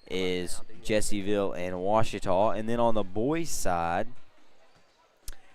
is Jessieville and Ouachita. And then on the boys' side,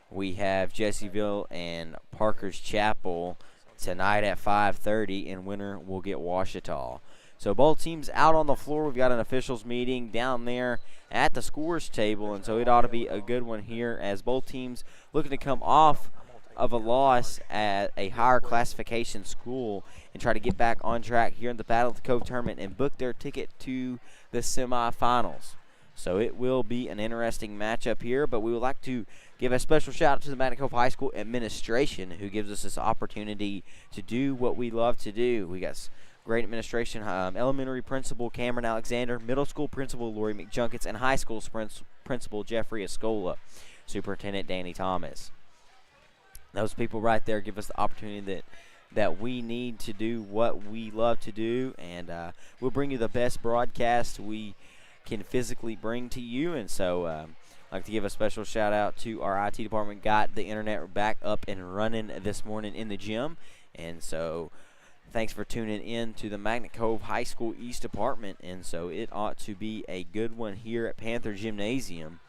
we have Jessieville and Parker's Chapel tonight at 5:30, and winner will get Ouachita. So both teams out on the floor. We've got an officials meeting down there at the scores table, and so it ought to be a good one here as both teams looking to come off of a loss at a higher classification school and try to get back on track here in the Battle of the Cove tournament and book their ticket to the semifinals. So it will be an interesting matchup here, but we would like to give a special shout out to the Magnet Cove High School administration who gives us this opportunity to do what we love to do. We got great administration, elementary principal Cameron Alexander, middle school principal Lori McJunkets, and high school principal Jeffrey Escola, superintendent Danny Thomas. Those people right there give us the opportunity that we need to do what we love to do, and we'll bring you the best broadcast we can physically bring to you. And so I'd like to give a special shout out to our IT department. Got the internet back up and running this morning in the gym, and so thanks for tuning in to the Magnet Cove High School East Department. And so it ought to be a good one here at Panther Gymnasium.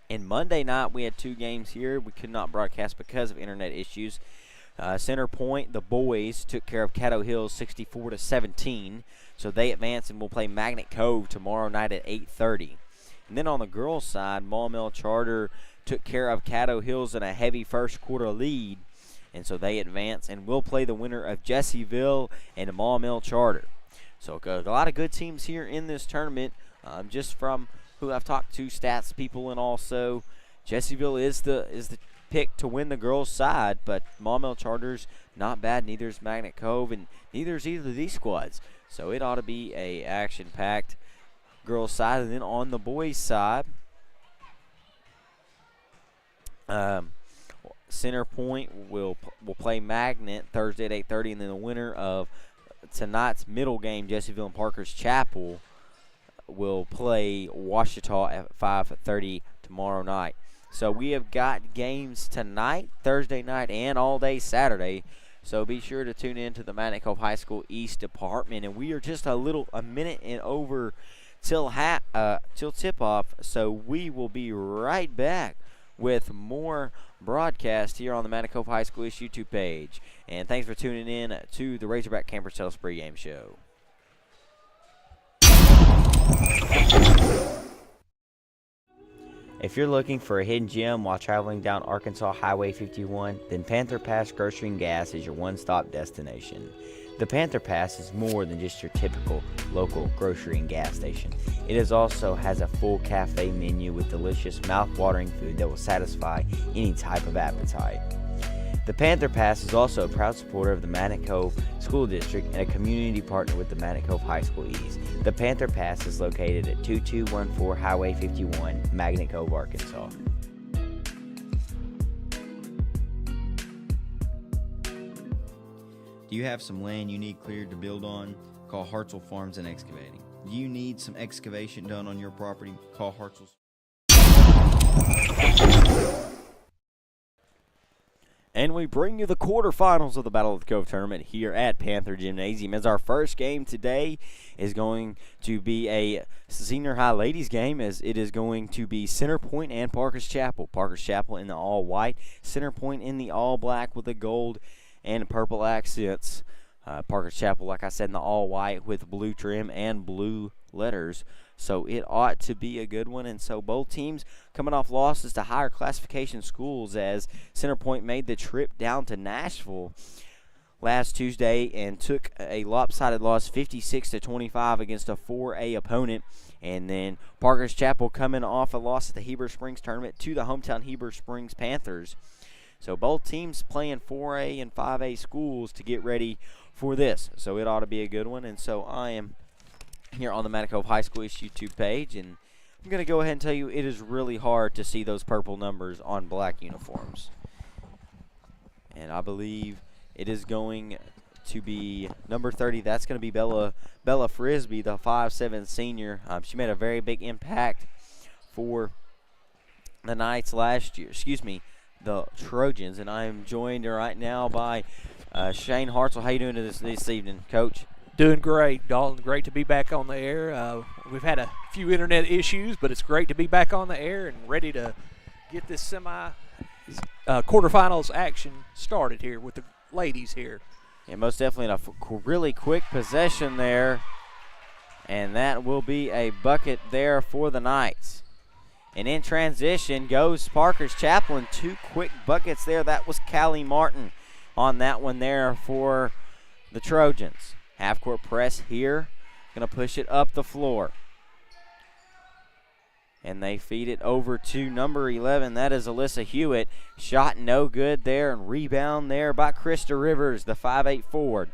And Monday night we had two games here. We could not broadcast because of internet issues. Centerpoint, the boys, took care of Caddo Hills 64-17. So they advance and will play Magnet Cove tomorrow night at 8:30. And then on the girls' side, Maumelle Charter took care of Caddo Hills in a heavy first quarter lead. And so they advance and will play the winner of Jessieville and Maumelle Charter. So a lot of good teams here in this tournament. Just from who I've talked to, stats people, and also Jessieville is the pick to win the girls' side, but Maumelle Charter's not bad. Neither is Magnet Cove, and neither is either of these squads. So it ought to be a action-packed girls' side. And then on the boys' side, Centerpoint will play Magnet Thursday at 8:30, and then the winner of tonight's middle game, Jessieville and Parker's Chapel, will play Ouachita at 5:30 tomorrow night. So we have got games tonight, Thursday night, and all day Saturday. So be sure to tune in to the Magnet Cove High School East Department. And we are just a minute and over till tip-off. So we will be right back with more broadcast here on the Magnet Cove High School East YouTube page. And thanks for tuning in to the Razorback Campers Tell Us pregame show. If you're looking for a hidden gem while traveling down Arkansas Highway 51, then Panther Pass Grocery and Gas is your one-stop destination. The Panther Pass is more than just your typical local grocery and gas station. It also has a full cafe menu with delicious mouth-watering food that will satisfy any type of appetite. The Panther Pass is also a proud supporter of the Magnet Cove School District and a community partner with the Magnet Cove High School East. The Panther Pass is located at 2214 Highway 51, Magnet Cove, Arkansas. Do you have some land you need cleared to build on? Call Hartzell Farms and Excavating. Do you need some excavation done on your property? Call Hartzell. And we bring you the quarterfinals of the Battle of the Cove tournament here at Panther Gymnasium. As our first game today is going to be a senior high ladies game, as it is going to be Centerpoint and Parker's Chapel. Parker's Chapel in the all white, Centerpoint in the all black with the gold and purple accents. Parker's Chapel, like I said, in the all white with blue trim and blue letters. So it ought to be a good one. And so both teams coming off losses to higher classification schools, as Centerpoint made the trip down to Nashville last Tuesday and took a lopsided loss 56-25 against a 4A opponent. And then Parker's Chapel coming off a loss at the Heber Springs tournament to the hometown Heber Springs Panthers. So both teams playing 4A and 5A schools to get ready for this. So it ought to be a good one. And so I am here on the Magnet Cove High School East YouTube page, and I'm going to go ahead and tell you it is really hard to see those purple numbers on black uniforms. And I believe it is going to be number 30. That's going to be Bella Frisbee, the 5'7" senior. She made a very big impact for the Knights last year. The Trojans. And I am joined right now by Shane Hartzell. How you doing this evening, Coach? Doing great, Dalton. Great to be back on the air. We've had a few internet issues, but it's great to be back on the air and ready to get this quarterfinals action started here with the ladies here. Yeah, most definitely a really quick possession there, and that will be a bucket there for the Knights. And in transition goes Parker's Chaplain. 2 quick buckets there. That was Callie Martin on that one there for the Trojans. Half-court press here. Going to push it up the floor. And they feed it over to number 11. That is Alyssa Hewitt. Shot no good there, and rebound there by Krista Rivers, the 5'8" forward.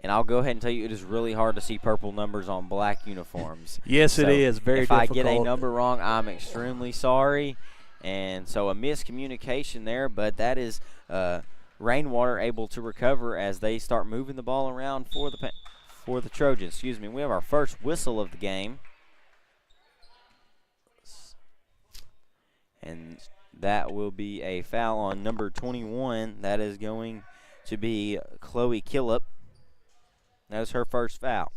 And I'll go ahead and tell you, it is really hard to see purple numbers on black uniforms. Yes, so it is. Very difficult. If I get a number wrong, I'm extremely sorry. And so a miscommunication there, but that is Rainwater able to recover as they start moving the ball around for the Trojans. Excuse me. We have our first whistle of the game. And that will be a foul on number 21. That is going to be Chloe Killip. That was her first foul.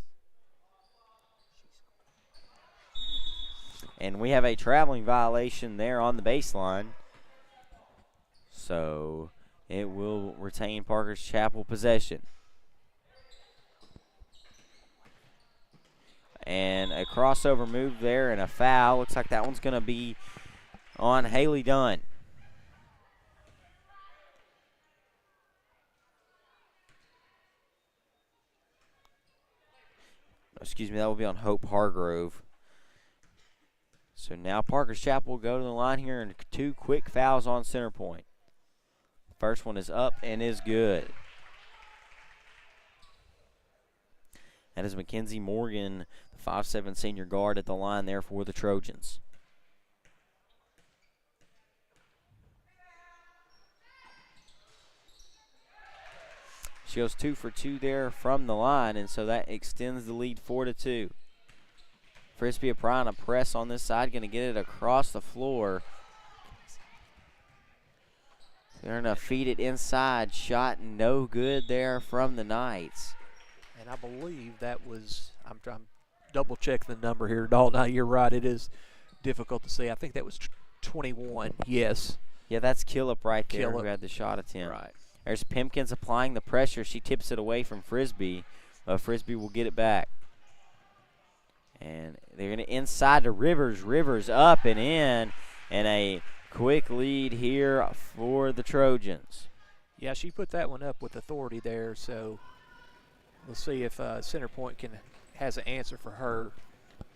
And we have a traveling violation there on the baseline. So it will retain Parker's Chapel possession. And a crossover move there and a foul. Looks like that one's going to be on Haley Dunn. Excuse me, that will be on Hope Hargrove. So now Parker's Chapel will go to the line here, and 2 quick fouls on Centerpoint. First one is up and is good. That is Mackenzie Morgan, the 5'7" senior guard at the line there for the Trojans. She goes 2 for 2 there from the line, and so that extends the lead 4-2. Frisbee applying a press on this side, going to get it across the floor. They're going to feed it inside. Shot no good there from the Knights. And I believe that was, I'm double check the number here, Dalton. Now you're right, it is difficult to see. I think that was 21, yes. Yeah, that's Killip right there Killip, who had the shot attempt. Right. There's Pimpkins applying the pressure. She tips it away from Frisbee. Frisbee will get it back. And they're going to inside to Rivers. Rivers up and in. And a quick lead here for the Trojans. Yeah, she put that one up with authority there. So we'll see if Centerpoint has an answer for her.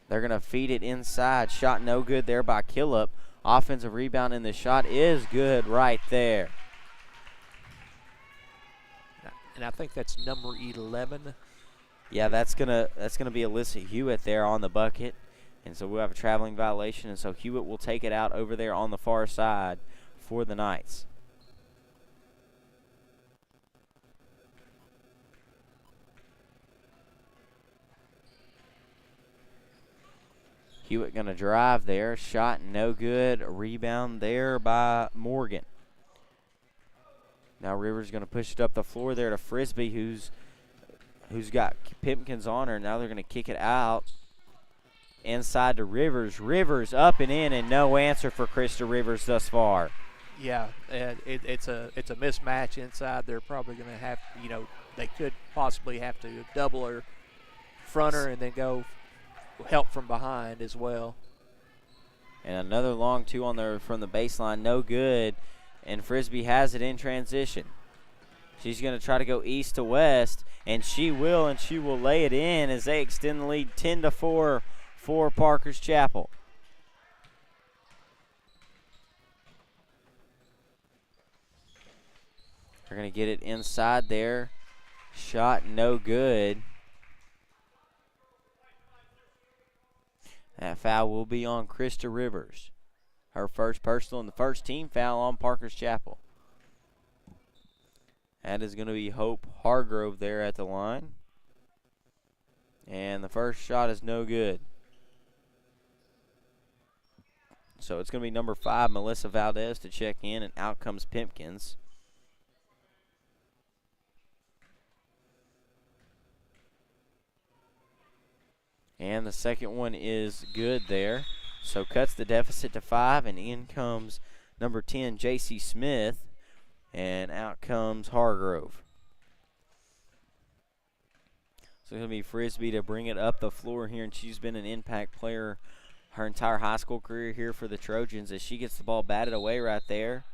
They're going to feed it inside. Shot no good there by Killip. Offensive rebound, and the shot is good right there. And I think that's number 11. Yeah, that's gonna be Alyssa Hewitt there on the bucket. And so we'll have a traveling violation, and so Hewitt will take it out over there on the far side for the Knights. Hewitt going to drive there. Shot no good. Rebound there by Morgan. Now Rivers going to push it up the floor there to Frisbee, who's got Pimpkins on her. Now they're going to kick it out inside to Rivers. Rivers up and in, and no answer for Krista Rivers thus far. Yeah, it's a mismatch inside. They're probably going to have, they could possibly have to double her, front her, and then go help from behind as well. And another long 2 on there from the baseline, no good. And Frisbee has it in transition. She's going to try to go east to west, and she will lay it in as they extend the lead 10-4 for Parker's Chapel. They're going to get it inside there. Shot no good. That foul will be on Krista Rivers. Her first personal and the first team foul on Parker's Chapel. That is going to be Hope Hargrove there at the line. And the first shot is no good. So it's going to be number 5, Melissa Valdez, to check in, and out comes Pimpkins. And the second one is good there. So cuts the deficit to 5, and in comes number 10, J.C. Smith, and out comes Hargrove. So it's going to be Frisbee to bring it up the floor here, and she's been an impact player her entire high school career here for the Trojans as she gets the ball batted away right there.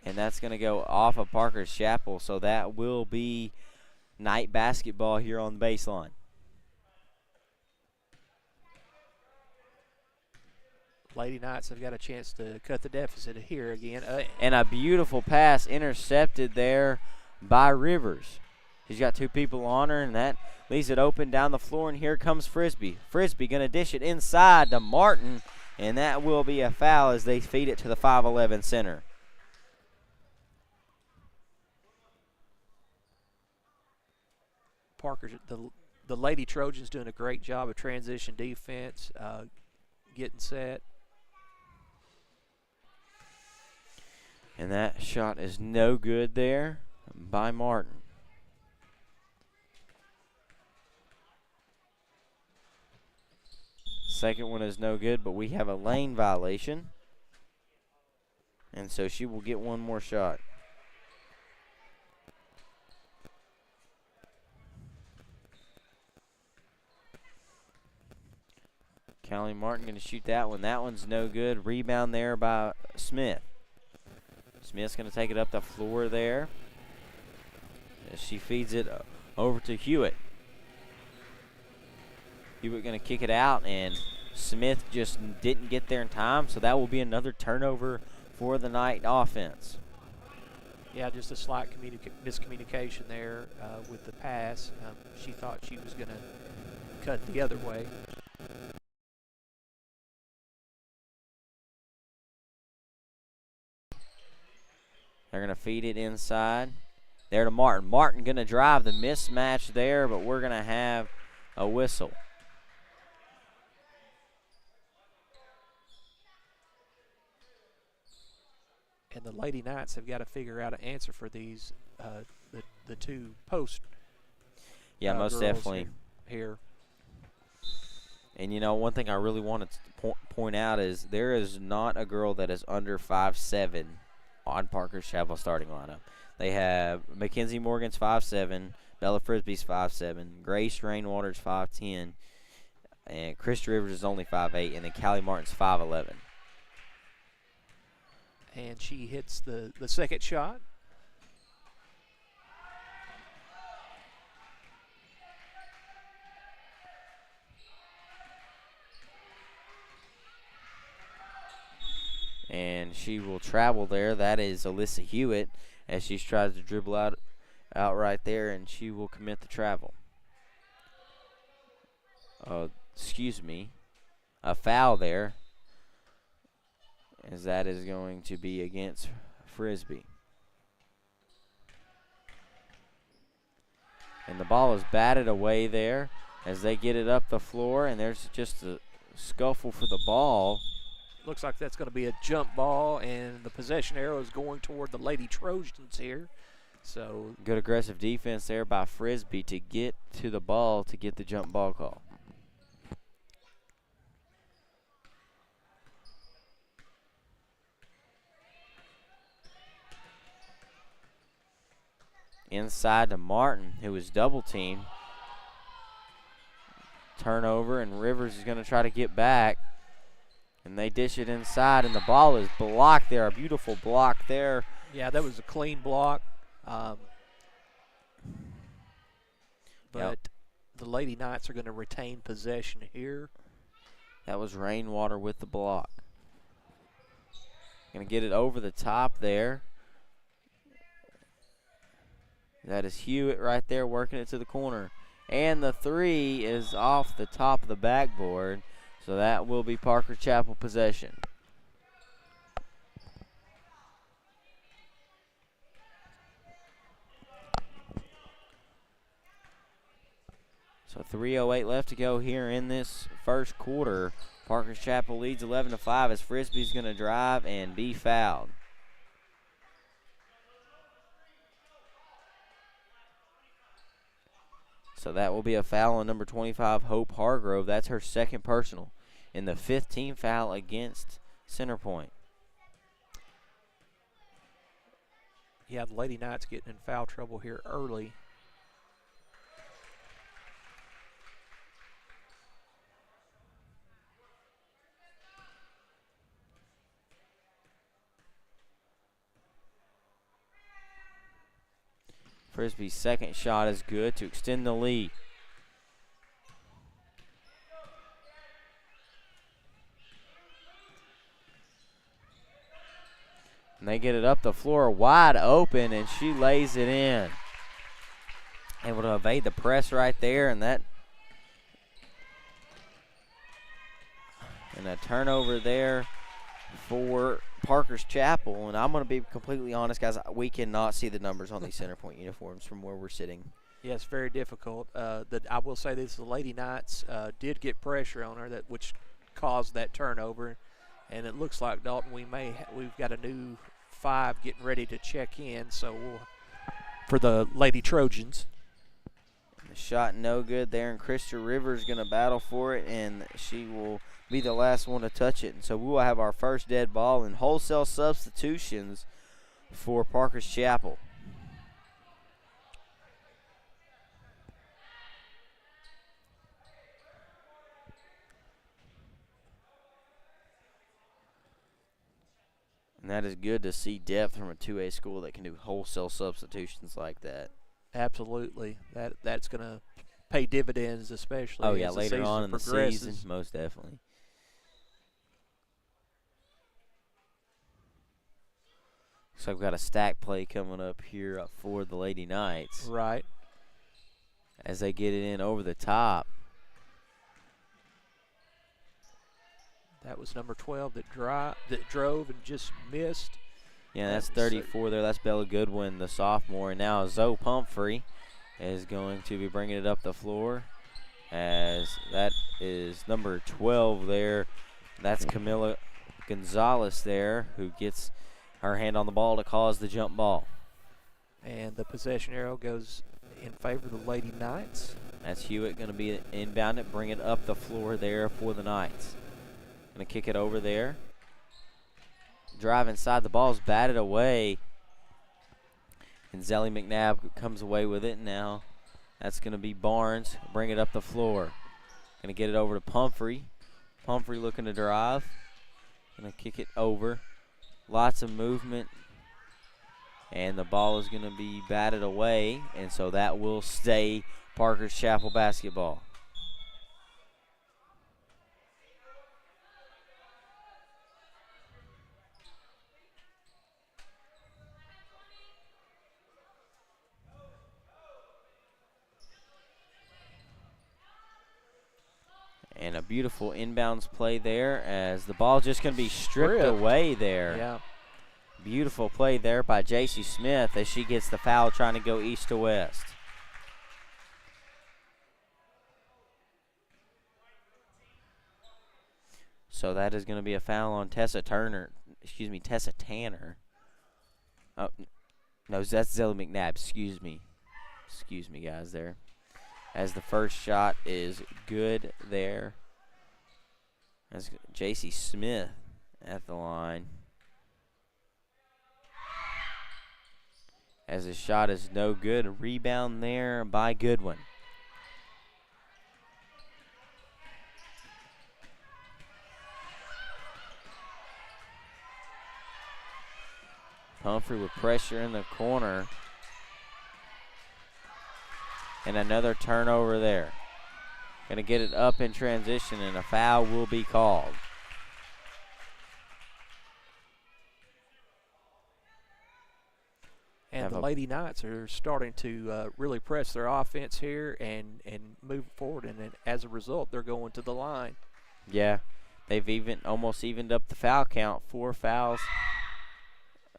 And that's going to go off of Parker's Chapel, so that will be night basketball here on the baseline. Lady Knights have got a chance to cut the deficit here again. And a beautiful pass intercepted there by Rivers. She's got 2 people on her, and that leaves it open down the floor, and here comes Frisbee. Frisbee going to dish it inside to Martin, and that will be a foul as they feed it to the 5'11 center. Parker's the Lady Trojans doing a great job of transition defense, getting set. And that shot is no good there by Martin. Second one is no good, but we have a lane violation. And so she will get one more shot. Callie Martin going to shoot that one. That one's no good. Rebound there by Smith. Smith's going to take it up the floor there as she feeds it over to Hewitt. Hewitt going to kick it out, and Smith just didn't get there in time, so that will be another turnover for the night offense. Yeah, just a slight miscommunication there with the pass. She thought she was going to cut the other way. They're going to feed it inside. There to Martin. Martin going to drive the mismatch there, but we're going to have a whistle. And the Lady Knights have got to figure out an answer for these, the 2 post. Yeah, most definitely. Here. And, you know, one thing I really wanted to point out is there is not a girl that is under 5'7" on Parker's Chapel starting lineup. They have Mackenzie Morgan's 5'7", Bella Frisbee's 5'7", Grace Rainwater's 5'10", and Chris Rivers is only 5'8", and then Callie Martin's 5'11". And she hits the second shot. And she will travel there. That is Alyssa Hewitt as she tries to dribble out right there, and she will commit the travel. Excuse me. A foul there, as that is going to be against Frisbee. And the ball is batted away there as they get it up the floor, and there's just a scuffle for the ball. Looks like that's going to be a jump ball, and the possession arrow is going toward the Lady Trojans here. So good aggressive defense there by Frisbee to get to the ball to get the jump ball call. Inside to Martin, who was double teamed. Turnover, and Rivers is going to try to get back. And they dish it inside, and the ball is blocked there. A beautiful block there. Yeah, that was a clean block. But the Lady Knights are going to retain possession here. That was Rainwater with the block. Going to get it over the top there. That is Hewitt right there working it to the corner. And the 3 is off the top of the backboard. So that will be Parker Chapel possession. So 3:08 left to go here in this first quarter. Parker's Chapel leads 11-5 as Frisbee's going to drive and be fouled. So that will be a foul on number 25, Hope Hargrove. That's her second personal, and the 15th foul against Centerpoint. Yeah, the Lady Knights getting in foul trouble here early. Frisbee's second shot is good to extend the lead. And they get it up the floor wide open, and she lays it in. Able to evade the press right there, and a turnover there for Parker's Chapel. And I'm going to be completely honest, guys, we cannot see the numbers on these Centerpoint uniforms from where we're sitting. Yeah, it's very difficult. I will say this: the Lady Knights did get pressure on her, which caused that turnover. And it looks like, Dalton, we've got a new 5 getting ready to check in. So for the Lady Trojans. The shot no good there, and Krista Rivers going to battle for it, and she will be the last one to touch it. And so we will have our first dead ball and wholesale substitutions for Parker's Chapel. And that is good to see depth from a 2A school that can do wholesale substitutions like that. Absolutely. That's going to pay dividends, especially oh, yeah, as the later season on in progresses. the season, most definitely. So I've got a stack play coming up here for the Lady Knights. Right. As they get it in over the top. That was number 12 that drove and just missed. Yeah, that's 34 there. That's Bella Goodwin, the sophomore. And now Zoe Pumphrey is going to be bringing it up the floor, as that is number 12 there. That's Camila Gonzalez there, who gets her hand on the ball to cause the jump ball. And the possession arrow goes in favor of the Lady Knights. That's Hewitt going to be inbound it, bring it up the floor there for the Knights. Going to kick it over there. Drive inside, the ball's batted away. And Zelly McNabb comes away with it now. That's going to be Barnes, bring it up the floor. Going to get it over to Pumphrey. Pumphrey looking to drive. Going to kick it over. Lots of movement. And the ball is going to be batted away. And so that will stay Parker's Chapel basketball. And a beautiful inbounds play there, as the ball just going to be stripped away there. Yeah. Beautiful play there by J.C. Smith as she gets the foul trying to go east to west. So that is going to be a foul on Tessa Tanner. Oh, no, that's Zelly McNabb. Excuse me, guys, there. As the first shot is good there. As J.C. Smith at the line. As the shot is no good. A rebound there by Goodwin. Pumphrey with pressure in the corner. And another turnover there. Going to get it up in transition, and a foul will be called. And the Lady Knights are starting to really press their offense here and move forward. And then as a result, they're going to the line. Yeah, they've almost evened up the foul count. 4 fouls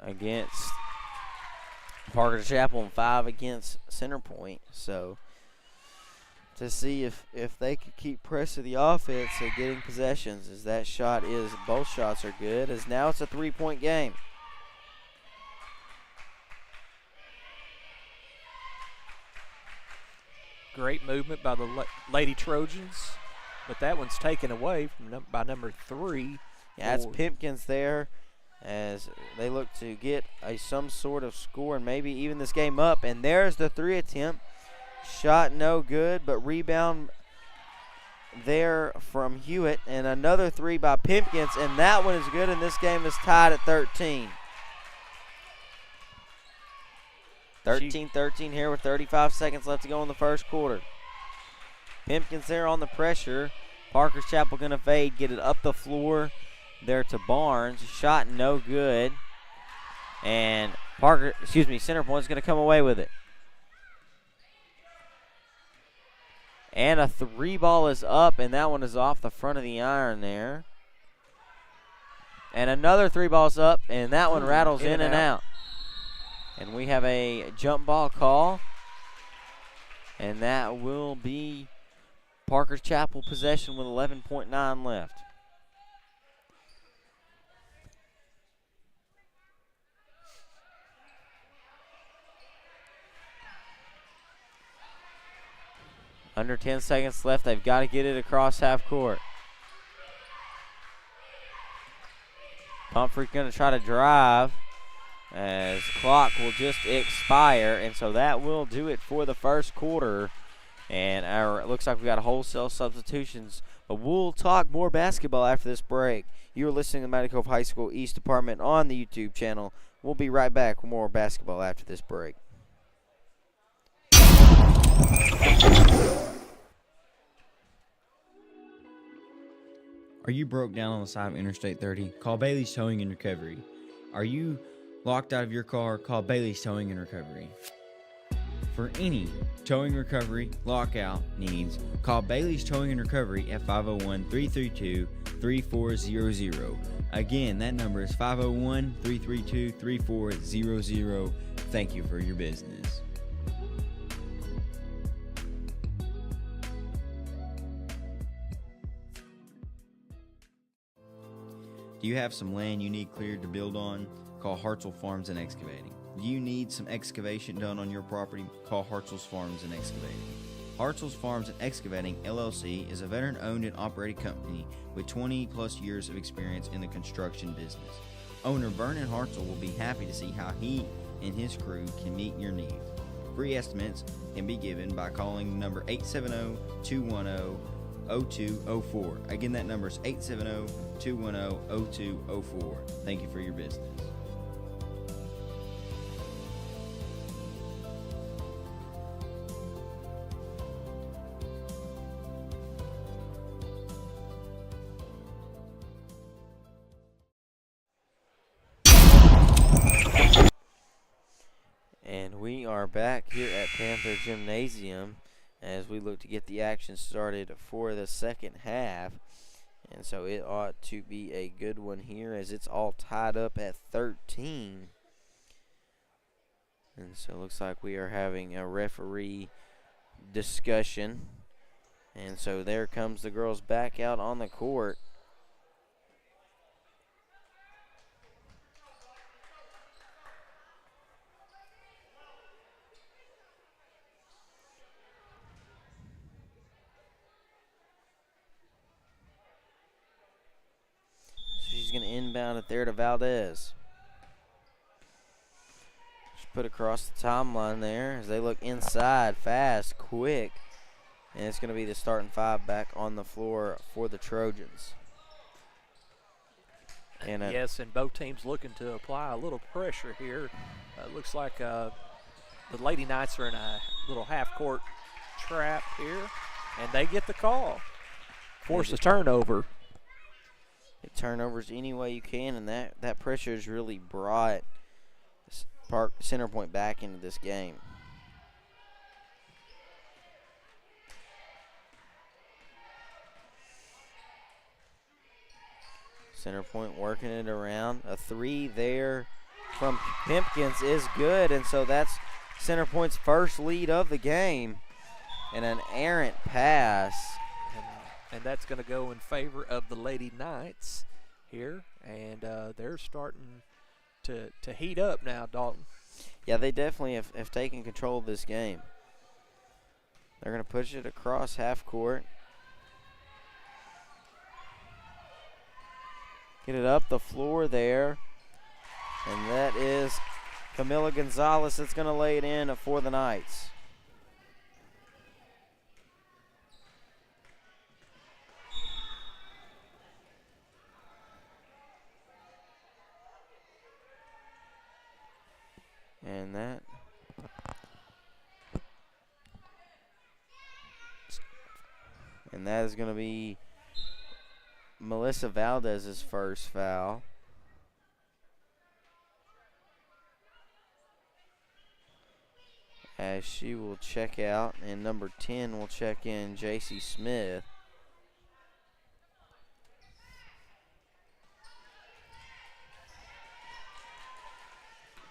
against Parker Chapel and 5 against Centerpoint. So to see if they could keep pressing the offense and getting possessions, as that shot is, both shots are good, as now it's a 3-point game. Great movement by the Lady Trojans, but that one's taken away by number 3. Yeah, it's Pimpkins there, as they look to get some sort of score and maybe even this game up. And there's the 3 attempt. Shot no good, but rebound there from Hewitt. And another 3 by Pimpkins, and that one is good, and this game is tied at 13. 13-13 here with 35 seconds left to go in the first quarter. Pimpkins there on the pressure. Parker's Chapel going to fade, get it up the floor there to Barnes. Shot no good. And Centerpoint's going to come away with it. And a 3 ball is up, and that one is off the front of the iron there. And another 3 balls up, and that one rattles in and out. And we have a jump ball call, and that will be Parker's Chapel possession with 11.9 left. Under 10 seconds left. They've got to get it across half court. Pumphrey's going to try to drive, as clock will just expire, and so that will do it for the first quarter. And it looks like we got wholesale substitutions, but we'll talk more basketball after this break. You're listening to Mighty Cove High School East Department on the YouTube channel. We'll be right back with more basketball after this break. Are you broke down on the side of Interstate 30? Call Bailey's Towing and Recovery. Are you locked out of your car? Call Bailey's Towing and Recovery. For any towing recovery lockout needs, call Bailey's Towing and Recovery at 501-332-3400. Again, that number is 501-332-3400. Thank you for your business. Do you have some land you need cleared to build on? Call Hartzell Farms and Excavating. Do you need some excavation done on your property? Call Hartzell's Farms and Excavating. Hartzell's Farms and Excavating, LLC, is a veteran-owned and operated company with 20-plus years of experience in the construction business. Owner Vernon Hartzell will be happy to see how he and his crew can meet your needs. Free estimates can be given by calling the number 870-210-0204. Again, that number is 870-210-0204. Thank you for your business. And we are back here at Panther Gymnasium as we look to get the action started for the second half. And so it ought to be a good one here, as it's all tied up at 13. And so it looks like we are having a referee discussion. And so there comes the girls back out on the court. She's going to inbound it there to Valdez. Just put across the timeline there as they look inside fast, quick. And it's going to be the starting 5 back on the floor for the Trojans. And yes, and both teams looking to apply a little pressure here. Looks like the Lady Knights are in a little half-court trap here, and they get the call. Force a turnover. It turnovers any way you can, and that pressure has really brought Centerpoint back into this game. Centerpoint working it around. A 3 there from Pimpkins is good, and so that's Centerpoint's first lead of the game. And an errant pass. And that's going to go in favor of the Lady Knights here. And they're starting to heat up now, Dalton. Yeah, they definitely have taken control of this game. They're going to push it across half court. Get it up the floor there. And that is Camila Gonzalez that's going to lay it in for the Knights. And that is going to be Melissa Valdez's first foul. As she will check out, and number 10 will check in J.C. Smith.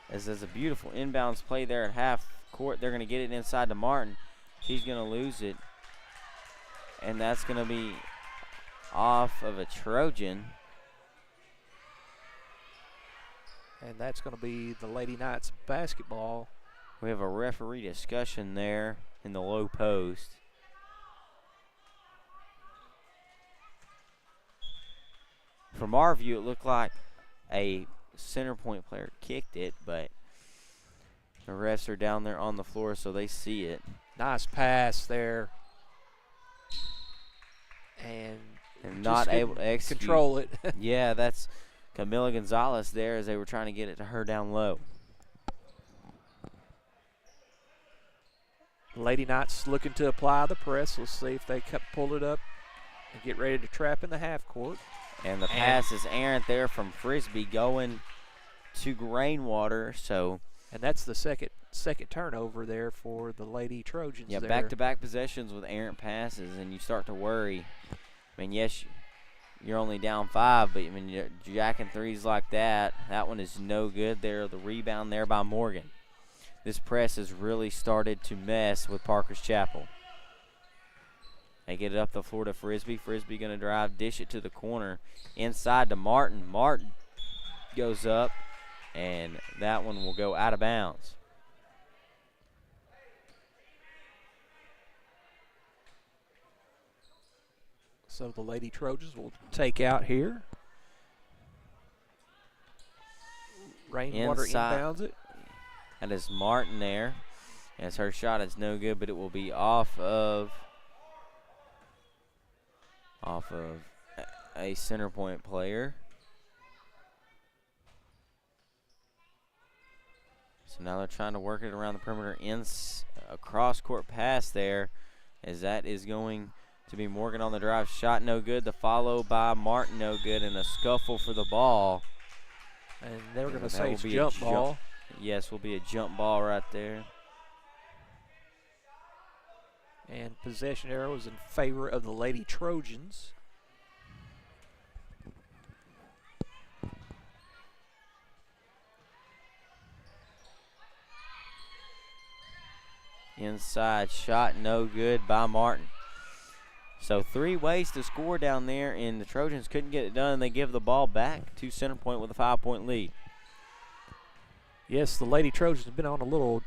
As there's a beautiful inbounds play there at half court. They're going to get it inside to Martin. She's going to lose it. And that's going to be off of a Trojan. And that's going to be the Lady Knights basketball. We have a referee discussion there in the low post. From our view, it looked like a Centerpoint player kicked it, but the refs are down there on the floor, so they see it. Nice pass there. And not able to execute. Control it. Yeah, that's Camila Gonzalez there as they were trying to get it to her down low. Lady Knights looking to apply the press. Let's see if they pull it up and get ready to trap in the half court. And the pass is errant there from Frisbee going to Grainwater. And that's the second turnover there for the Lady Trojans. Yeah, there. back-to-back possessions with errant passes, and you start to worry. I mean, yes, you're only down 5, but I mean, you're jacking threes like that. That one is no good there. The rebound there by Morgan. This press has really started to mess with Parker's Chapel. They get it up the floor to Frisbee. Frisbee going to drive, dish it to the corner. Inside to Martin. Martin goes up, and that one will go out of bounds. So the Lady Trojans will take out here. Rainwater inbounds it. That is Martin there. As her shot is no good, but it will be off of a Centerpoint player. So now they're trying to work it around the perimeter. A cross-court pass there, as that is going to be Morgan on the drive. Shot no good. The follow by Martin no good, and a scuffle for the ball. And they were going to say it's jump ball. Yes, will be a jump ball right there. And possession arrow is in favor of the Lady Trojans. Inside shot no good by Martin. So 3 ways to score down there, and the Trojans couldn't get it done. They give the ball back to Centerpoint with a 5-point lead. Yes, the Lady Trojans have been on a little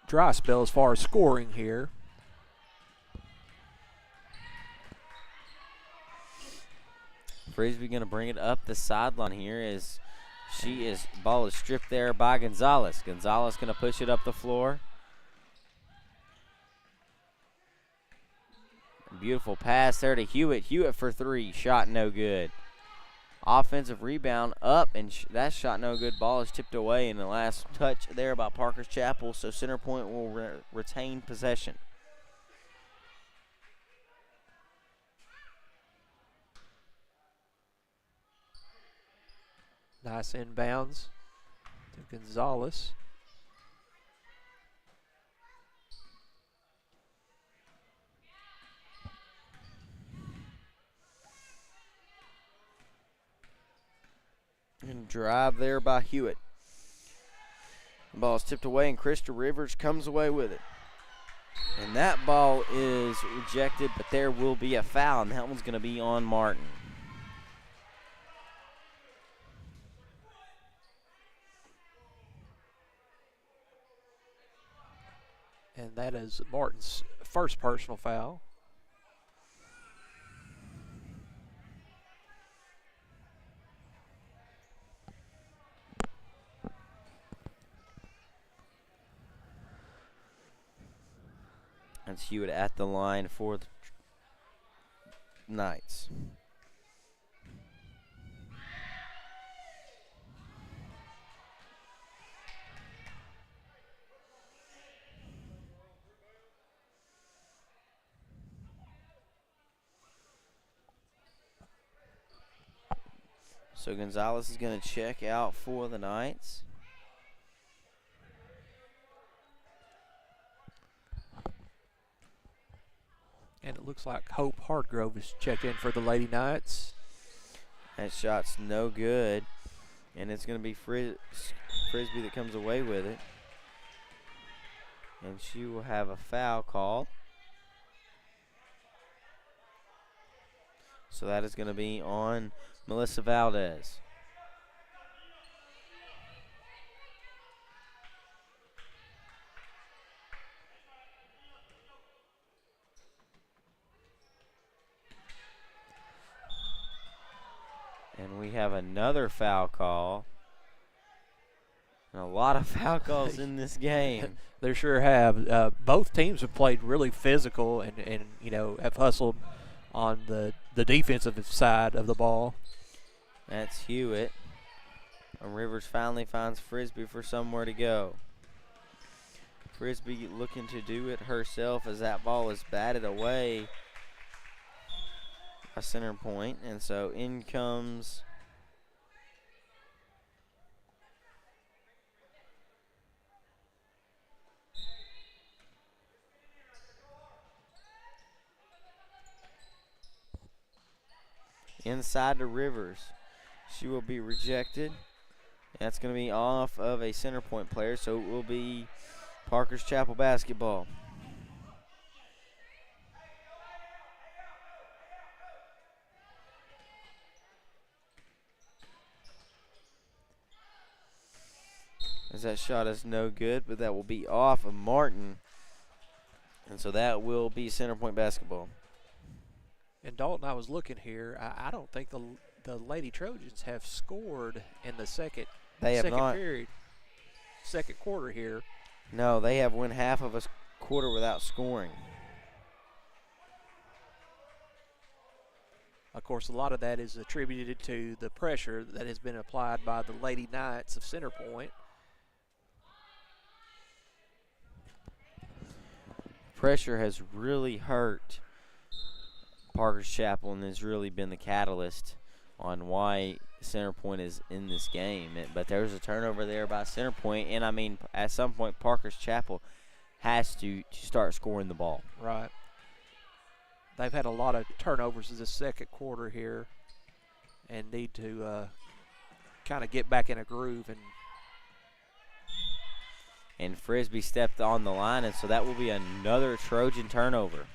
dry spell as far as scoring here. Frisbee going to bring it up the sideline here as ball is stripped there by Gonzalez. Gonzalez going to push it up the floor. Beautiful pass there to Hewitt. Hewitt for 3, shot no good. Offensive rebound up, and that shot no good. Ball is tipped away in the last touch there by Parker's Chapel, so Centerpoint will retain possession. Nice inbounds to Gonzalez. And drive there by Hewitt. The ball is tipped away, and Krista Rivers comes away with it. And that ball is rejected, but there will be a foul, and that one's going to be on Martin. And that is Martin's first personal foul. That's Hewitt at the line for the Knights. So Gonzalez is going to check out for the Knights. And it looks like Hope Hardgrove is checked in for the Lady Knights. That shot's no good. And it's going to be Frisbee that comes away with it. And she will have a foul call. So that is going to be on Melissa Valdez. And we have another foul call. And a lot of foul calls in this game. They sure have. Both teams have played really physical and have hustled on the defensive side of the ball. That's Hewitt. And Rivers finally finds Frisbee for somewhere to go. Frisbee looking to do it herself as that ball is batted away by Centerpoint. And so in comes inside to Rivers. She will be rejected. That's going to be off of a Centerpoint player, so it will be Parker's Chapel basketball. As that shot is no good, but that will be off of Martin. And so that will be Centerpoint basketball. And Dalton, I was looking here. I don't think the Lady Trojans have scored in the second period, second quarter here. No, they have won half of a quarter without scoring. Of course, a lot of that is attributed to the pressure that has been applied by the Lady Knights of Centerpoint. Pressure has really hurt Parker's Chapel and has really been the catalyst on why Centerpoint is in this game. But there's a turnover there by Centerpoint, and I mean, at some point, Parker's Chapel has to start scoring the ball. Right. They've had a lot of turnovers in the second quarter here and need to kind of get back in a groove. And Frisbee stepped on the line, and so that will be another Trojan turnover.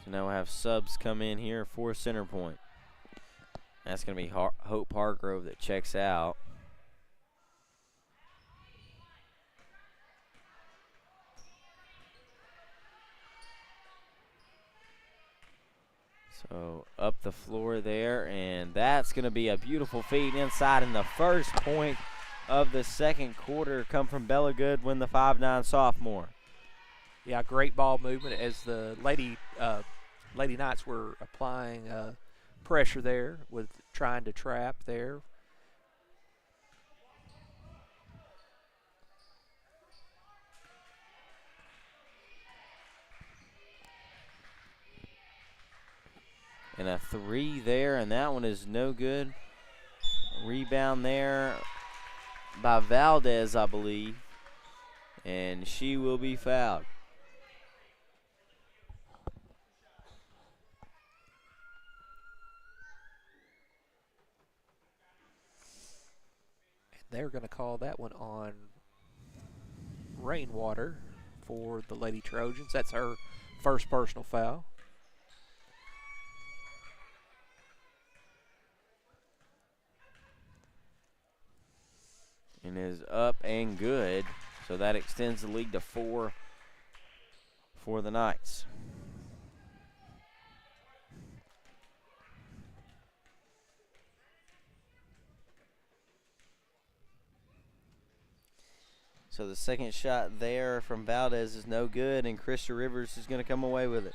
So now we'll have subs come in here for Centerpoint. That's going to be Hope Hargrove that checks out. So up the floor there, and that's going to be a beautiful feed inside. And the first point of the second quarter come from Bella Goodwin, the 5'9" sophomore. Yeah, great ball movement as the Lady Knights were applying pressure there with trying to trap there. And a three there, and that one is no good. Rebound there by Valdez, I believe. And she will be fouled. They're going to call that one on Rainwater for the Lady Trojans. That's her first personal foul. And is up and good. So that extends the lead to 4 for the Knights. So the second shot there from Valdez is no good, and Krista Rivers is going to come away with it.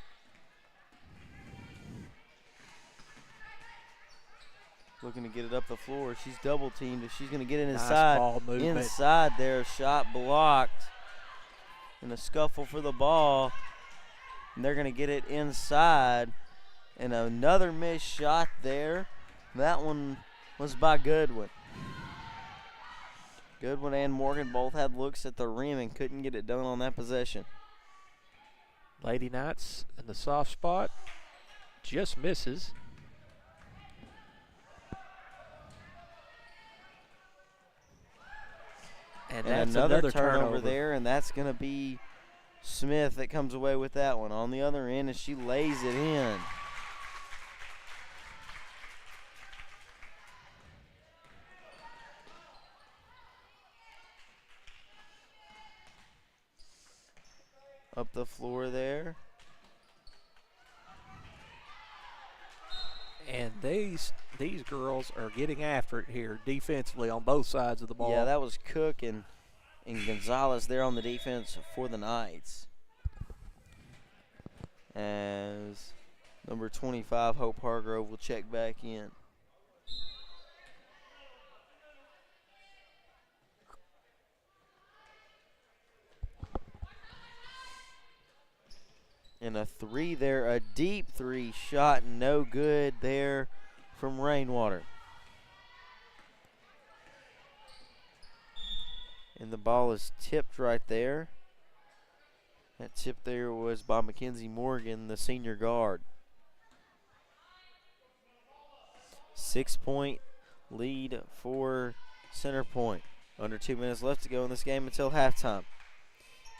Looking to get it up the floor. She's double teamed. If she's going to get it inside, Nice ball movement. inside there, shot blocked. And a scuffle for the ball. And they're going to get it inside. And another missed shot there. That one was by Goodwin. Goodwin and Morgan both had looks at the rim and couldn't get it done on that possession. Lady Knights in the soft spot. Just misses. And that's another turnover there, and that's going to be Smith that comes away with that one. On the other end, and she lays it in. Up the floor there. And these girls are getting after it here defensively on both sides of the ball. Yeah, that was Cook and Gonzalez there on the defense for the Knights. As number 25, Hope Hargrove, will check back in. And a three there, a deep three shot, no good there from Rainwater. And the ball is tipped right there. That tip there was by Mackenzie Morgan, the senior guard. 6-point lead for Centerpoint. Under 2 minutes left to go in this game until halftime.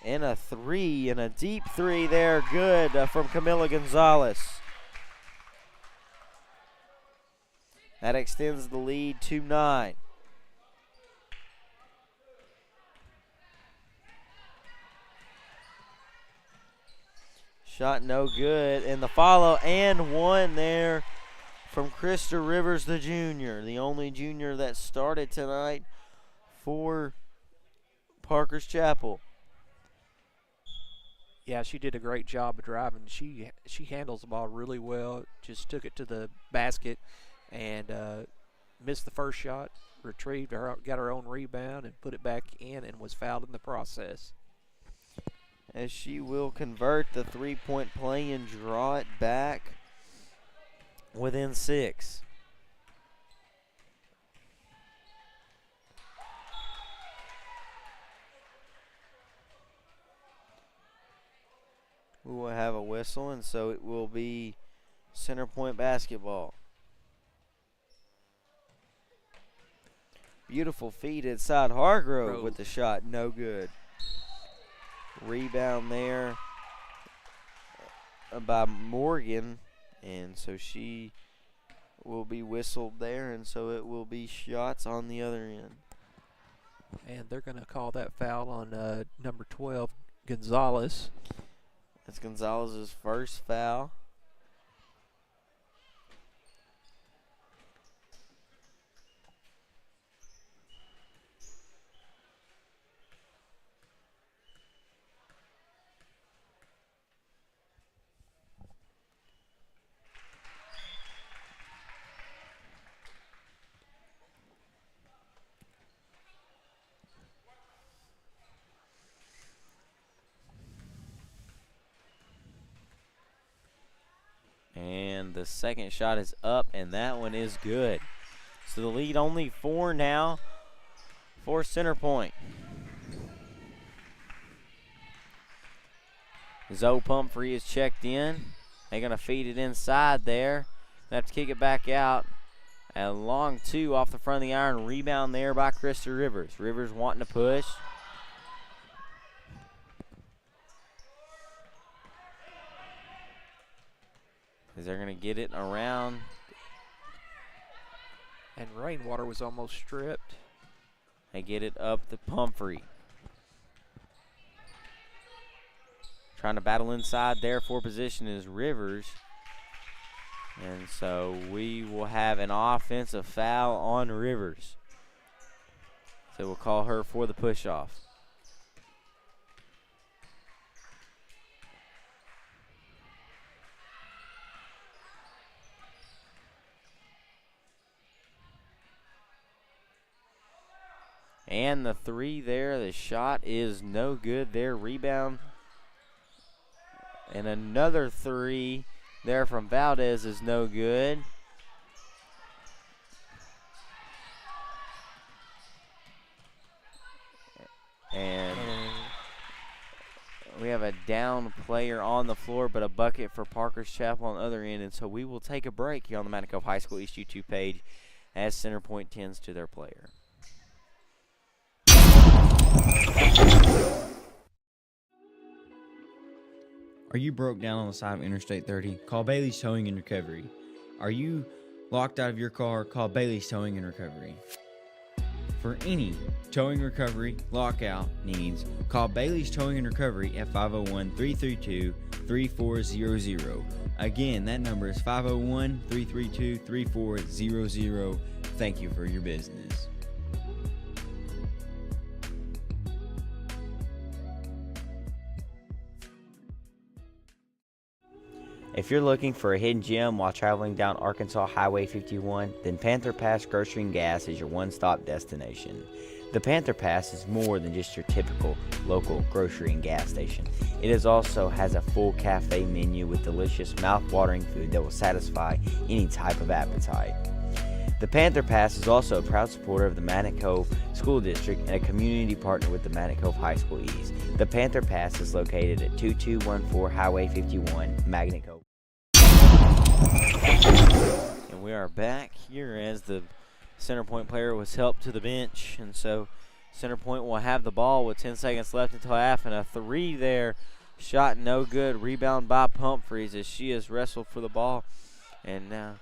And a three, and a deep three there, good from Camila Gonzalez. That extends the lead to 9. Shot no good, and the follow and one there from Krista Rivers, the junior, the only junior that started tonight for Parker's Chapel. Yeah, she did a great job of driving. She handles the ball really well. Just took it to the basket and missed the first shot, retrieved her, got her own rebound, and put it back in, and was fouled in the process. As she will convert the three-point play and draw it back within 6. We will have a whistle, and so it will be Centerpoint basketball. Beautiful feed inside Hargrove with the shot, no good. Rebound there by Morgan, and so she will be whistled there, and so it will be shots on the other end. And they're going to call that foul on number 12, Gonzalez. That's Gonzalez's first foul. the second shot is up, and that one is good. So the lead only 4 now for Centerpoint. Zoe Pumphrey is checked in. They're going to feed it inside there. They have to kick it back out. A long 2 off the front of the iron. Rebound there by Krista Rivers. Rivers wanting to push. They're going to get it around. And Rainwater was almost stripped. They get it up to Pumphrey. Trying to battle inside there for position is Rivers. And so we will have an offensive foul on Rivers. So we'll call her for the push-off. And the 3 there, the shot is no good there. Rebound. And another 3 there from Valdez is no good. And we have a down player on the floor, but a bucket for Parker's Chapel on the other end. And so we will take a break here on the Mountain Cove High School East YouTube page as Centerpoint tends to their player. Are you broke down on the side of Interstate 30? Call Bailey's Towing and Recovery. Are you locked out of your car? Call Bailey's Towing and Recovery. For any towing recovery lockout needs, call Bailey's Towing and Recovery at 501-332-3400. Again, that number is 501-332-3400. Thank you for your business. If you're looking for a hidden gem while traveling down Arkansas Highway 51, then Panther Pass Grocery and Gas is your one-stop destination. The Panther Pass is more than just your typical local grocery and gas station. It also has a full cafe menu with delicious mouth-watering food that will satisfy any type of appetite. The Panther Pass is also a proud supporter of the Mountain Cove School District and a community partner with the Mountain Cove High School East. The Panther Pass is located at 2214 Highway 51, Magnet Cove. And we are back here as the Centerpoint player was helped to the bench. And so Centerpoint will have the ball with 10 seconds left until half. And a 3 there. Shot no good. Rebound by Pumphrey as she has wrestled for the ball. And now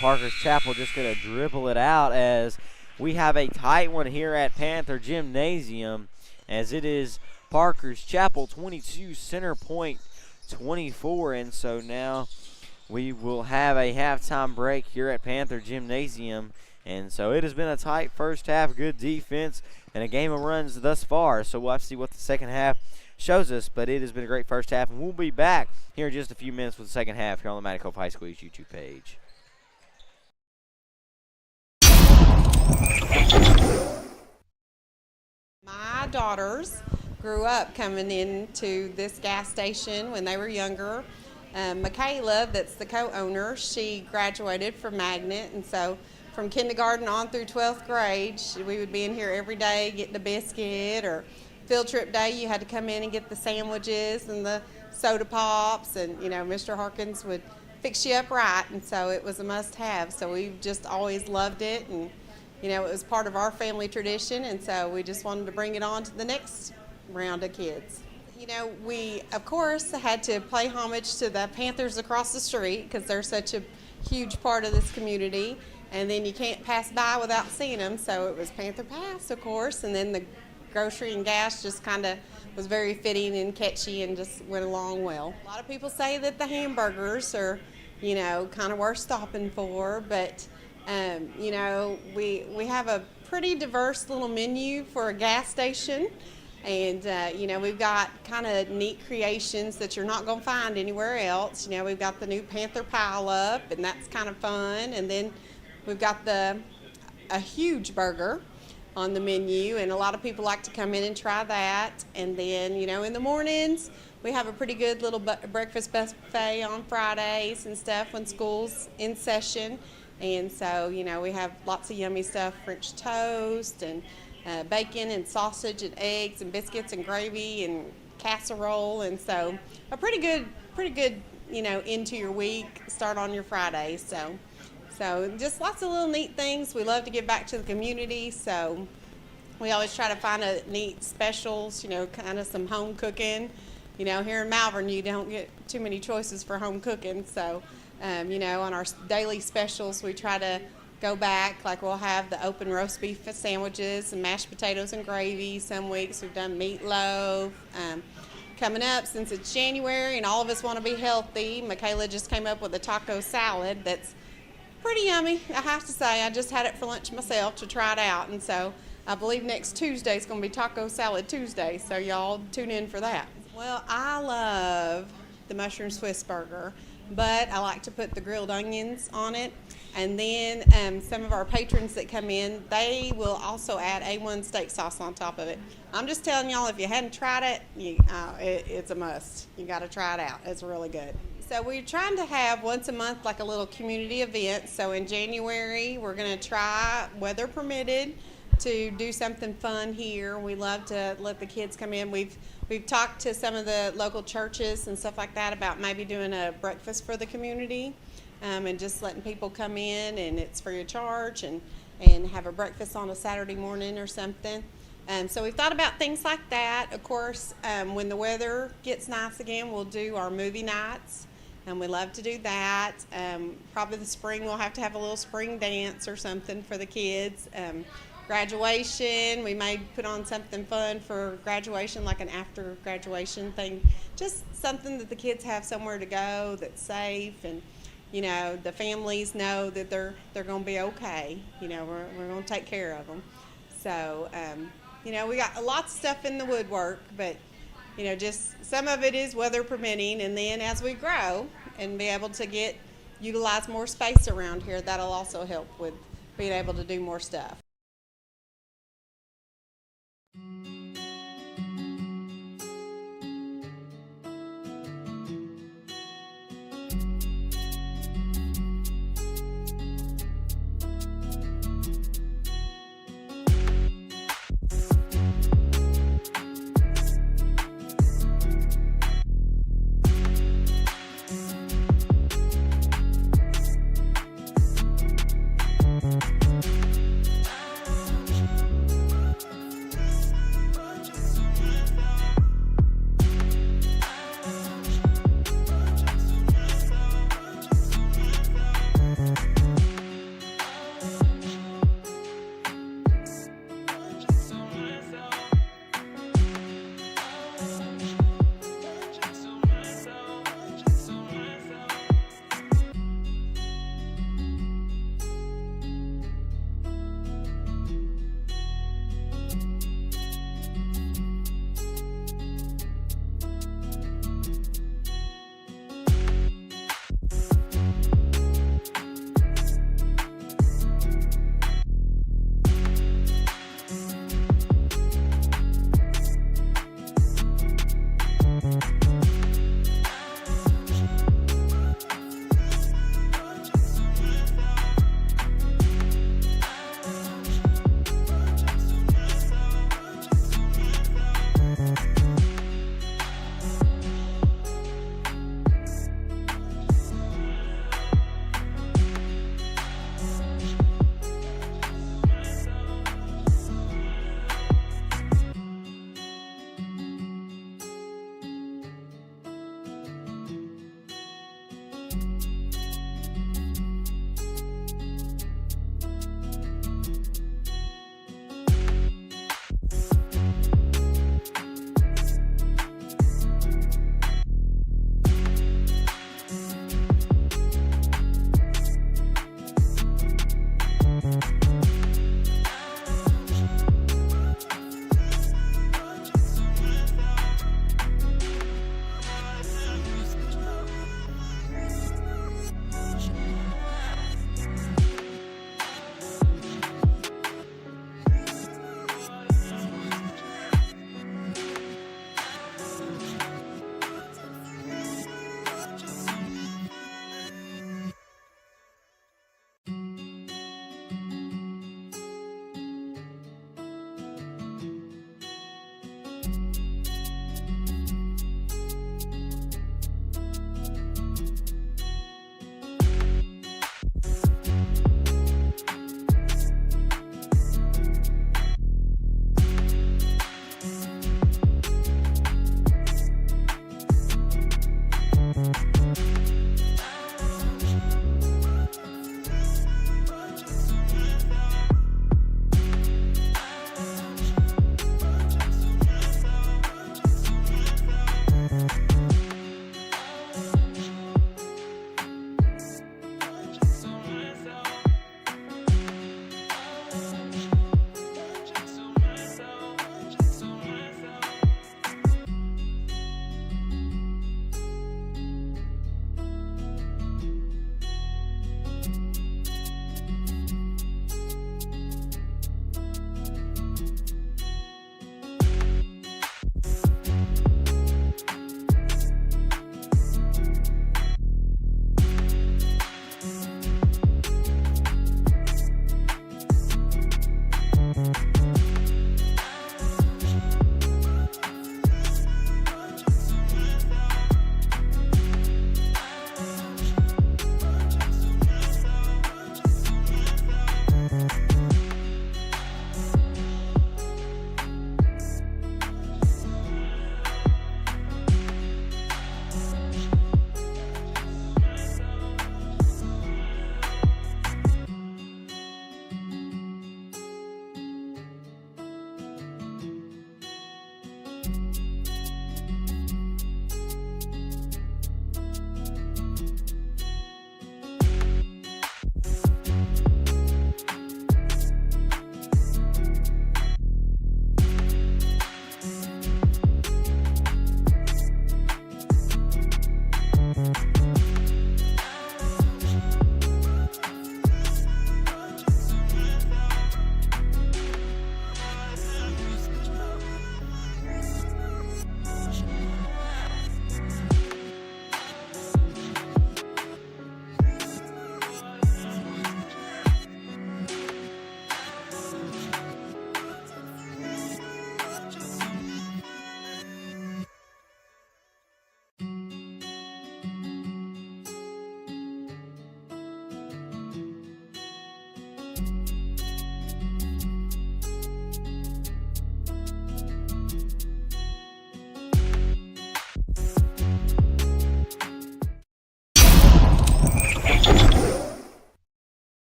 Parker's Chapel just going to dribble it out as we have a tight one here at Panther Gymnasium. As it is Parker's Chapel 22, Centerpoint 24. And so now we will have a halftime break here at Panther Gymnasium. And so it has been a tight first half, good defense, and a game of runs thus far. So we'll have to see what the second half shows us. But it has been a great first half, and we'll be back here in just a few minutes with the second half here on the Mountain Cove High School YouTube page. My daughters grew up coming into this gas station when they were younger. Michaela, that's the co-owner, she graduated from Magnet, and so from kindergarten on through 12th grade, we would be in here every day getting a biscuit, or field trip day, you had to come in and get the sandwiches and the soda pops, and you know, Mr. Harkins would fix you up right, and so it was a must-have. So we've just always loved it, and you know, it was part of our family tradition, and so we just wanted to bring it on to the next round of kids. You know, we, of course, had to pay homage to the Panthers across the street because they're such a huge part of this community, and then you can't pass by without seeing them, so it was Panther Pass, of course, and then the grocery and gas just kind of was very fitting and catchy and just went along well. A lot of people say that the hamburgers are, you know, kind of worth stopping for, but, you know, we have a pretty diverse little menu for a gas station. And, you know, we've got kind of neat creations that you're not going to find anywhere else. You know, we've got the new Panther Pile-Up, and that's kind of fun. And then we've got a huge burger on the menu, and a lot of people like to come in and try that. And then, in the mornings, we have a pretty good little breakfast buffet on Fridays and stuff when school's in session. And so, we have lots of yummy stuff, French toast and bacon and sausage and eggs and biscuits and gravy and casserole. And so a pretty good, into your week, start on your Fridays. So just lots of little neat things. We love to give back to the community, so we always try to find a neat specials, kind of some home cooking. Here in Malvern, you don't get too many choices for home cooking, so, on our daily specials, we try to go back. Like, we'll have the open roast beef sandwiches and mashed potatoes and gravy. Some weeks we've done meatloaf. Coming up, since it's January and all of us want to be healthy, Michaela just came up with a taco salad that's pretty yummy, I have to say. I just had it for lunch myself to try it out, and so I believe next Tuesday is going to be Taco Salad Tuesday, so y'all tune in for that. Well, I love the mushroom Swiss burger, but I like to put the grilled onions on it, and then some of our patrons that come in, they will also add A1 steak sauce on top of it. I'm just telling y'all, if you hadn't tried it, it's a must. You got to try it out. It's really good. So we're trying to have once a month like a little community event. So in January, we're going to try, weather permitted, to do something fun here. We love to let the kids come in. We've talked to some of the local churches and stuff like that about maybe doing a breakfast for the community, and just letting people come in, and it's free of charge, and have a breakfast on a Saturday morning or something. So we've thought about things like that. Of course, when the weather gets nice again, we'll do our movie nights. And we love to do that. Probably the spring, we'll have to have a little spring dance or something for the kids. Graduation, we may put on something fun for graduation, like an after graduation thing. Just something that the kids have somewhere to go that's safe, and the families know that they're going to be okay. We're going to take care of them. So we got lots of stuff in the woodwork, but just some of it is weather permitting, and then as we grow and be able to utilize more space around here, that'll also help with being able to do more stuff.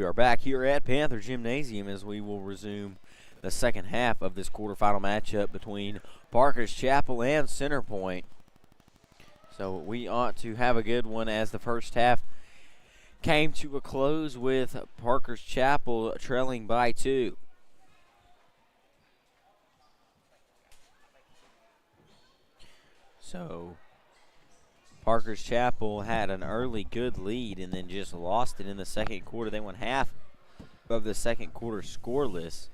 We are back here at Panther Gymnasium as we will resume the second half of this quarterfinal matchup between Parker's Chapel and Centerpoint. So we ought to have a good one as the first half came to a close with Parker's Chapel trailing by 2. So Parker's Chapel had an early good lead and then just lost it in the second quarter. They went half of the second quarter scoreless.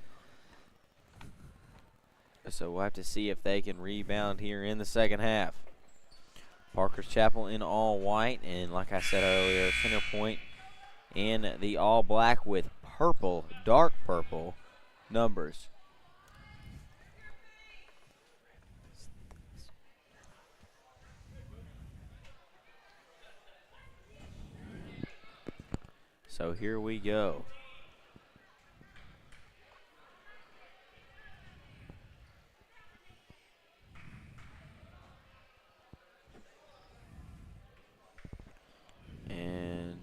So we'll have to see if they can rebound here in the second half. Parker's Chapel in all white, and like I said earlier, Centerpoint in the all black with purple, dark purple numbers. So here we go. And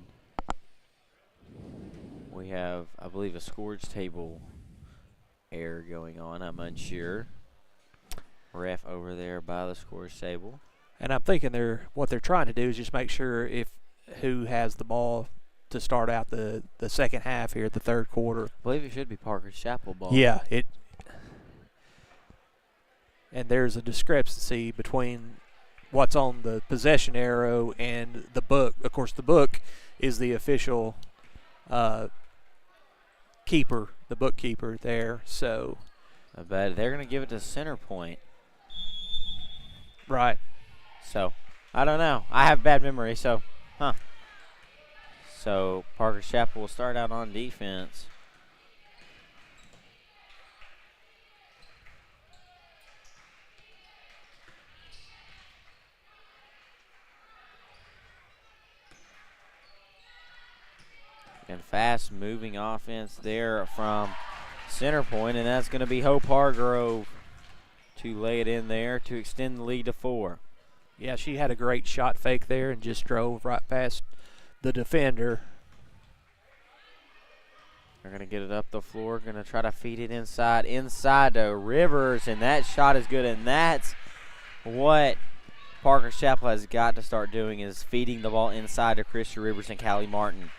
we have, I believe, a scores table error going on. I'm unsure. Ref over there by the scores table. And I'm thinking what they're trying to do is just make sure who has the ball to start out the second half here at the third quarter. I believe it should be Parker's Chapel ball. Yeah, and there's a discrepancy between what's on the possession arrow and the book. Of course, the book is the official keeper, the bookkeeper there. So I bet they're going to give it to Centerpoint. Right. So I don't know. I have bad memory, so So Parker's Chapel will start out on defense. And fast moving offense there from Centerpoint, and that's going to be Hope Hargrove to lay it in there to extend the lead to 4. Yeah, she had a great shot fake there and just drove right past the defender. They're going to get it up the floor, going to try to feed it inside to Rivers, and that shot is good, and that's what Parker's Chapel has got to start doing is feeding the ball inside to Krista Rivers and Callie Martin,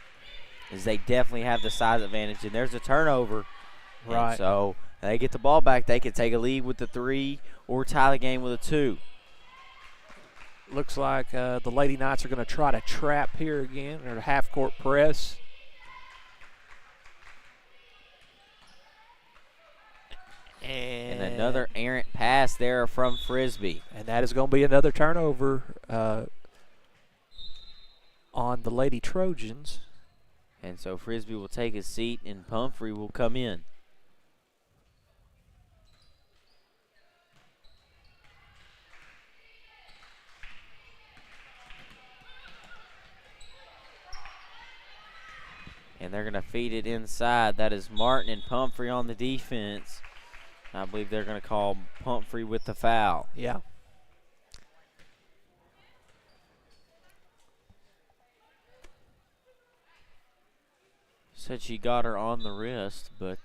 as they definitely have the size advantage, and there's a turnover. Right. And so they get the ball back. They can take a lead with the 3 or tie the game with a 2. Looks like the Lady Knights are going to try to trap here again, or half-court press. And another errant pass there from Frisbee. And that is going to be another turnover on the Lady Trojans. And so Frisbee will take his seat, and Pumphrey will come in. And they're going to feed it inside. That is Martin and Pumphrey on the defense. I believe they're going to call Pumphrey with the foul. Yeah. Said she got her on the wrist, but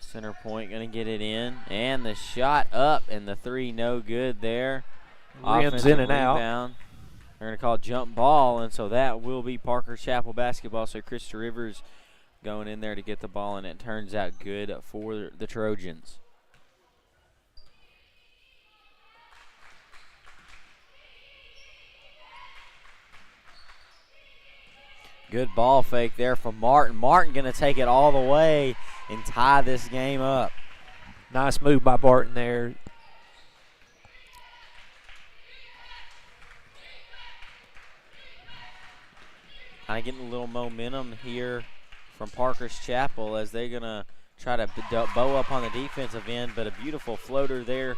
Centerpoint going to get it in. And the shot up, and the 3 no good there. Rims in and out. Rebound. They're going to call jump ball, and so that will be Parker's Chapel basketball. So Krista Rivers going in there to get the ball, and it turns out good for the Trojans. Good ball fake there from Martin. Martin going to take it all the way and tie this game up. Nice move by Barton there. Kind of getting a little momentum here from Parker's Chapel as they're going to try to bow up on the defensive end, but a beautiful floater there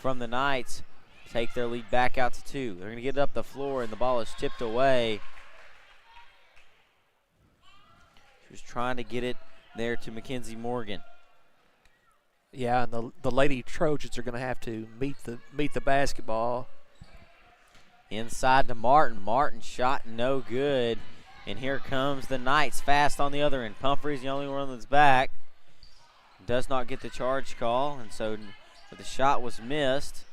from the Knights. Take their lead back out to 2. They're going to get it up the floor, and the ball is tipped away. She was trying to get it there to Mackenzie Morgan. Yeah, and the Lady Trojans are going to have to meet the basketball. Inside to Martin. Martin shot no good. And here comes the Knights fast on the other end. Pumphrey's the only one that's back. Does not get the charge call, and so but the shot was missed.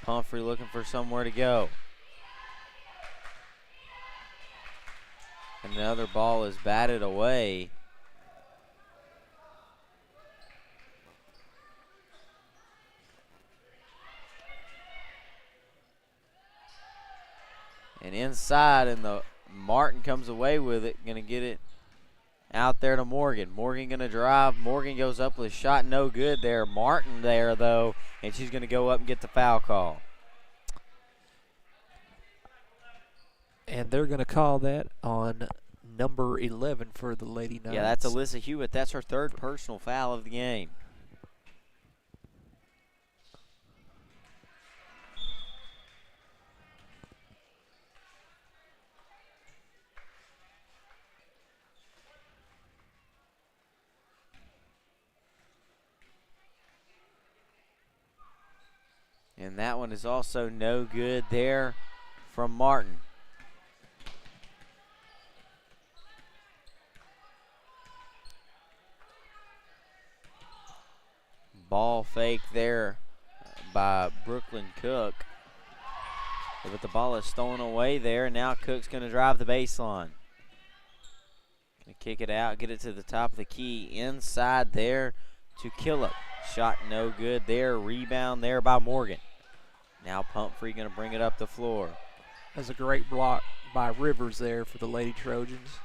Pumphrey looking for somewhere to go. Another ball is batted away. And inside, and the Martin comes away with it, gonna get it out there to Morgan. Morgan gonna drive. Morgan goes up with a shot, no good there. Martin there though, and she's gonna go up and get the foul call. And they're going to call that on number 11 for the Lady Knights. Yeah, that's Alyssa Hewitt. That's her third personal foul of the game. And that one is also no good there from Martin. Ball fake there by Brooklyn Cook. But the ball is stolen away there. Now Cook's going to drive the baseline. Going to kick it out, get it to the top of the key. Inside there to Killip. Shot no good there. Rebound there by Morgan. Now Pumphrey going to bring it up the floor. That's a great block by Rivers there for the Lady Trojans.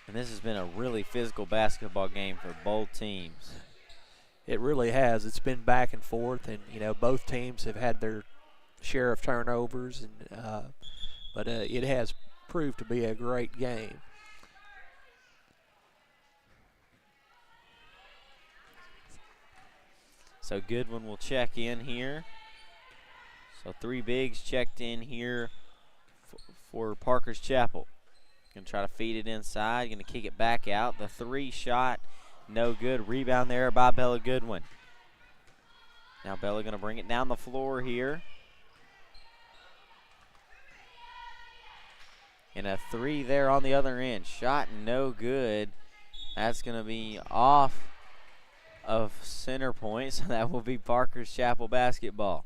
And this has been a really physical basketball game for both teams. It really has. It's been back and forth, and you know both teams have had their share of turnovers, and but it has proved to be a great game. So Goodwin will check in here. So three bigs checked in here for Parker's Chapel. Going to try to feed it inside. Going to kick it back out. The three shot, no good. Rebound there by Bella Goodwin. Now Bella going to bring it down the floor here. And a three there on the other end. Shot no good. That's going to be off of Centerpoint, so that will be Parker's Chapel basketball.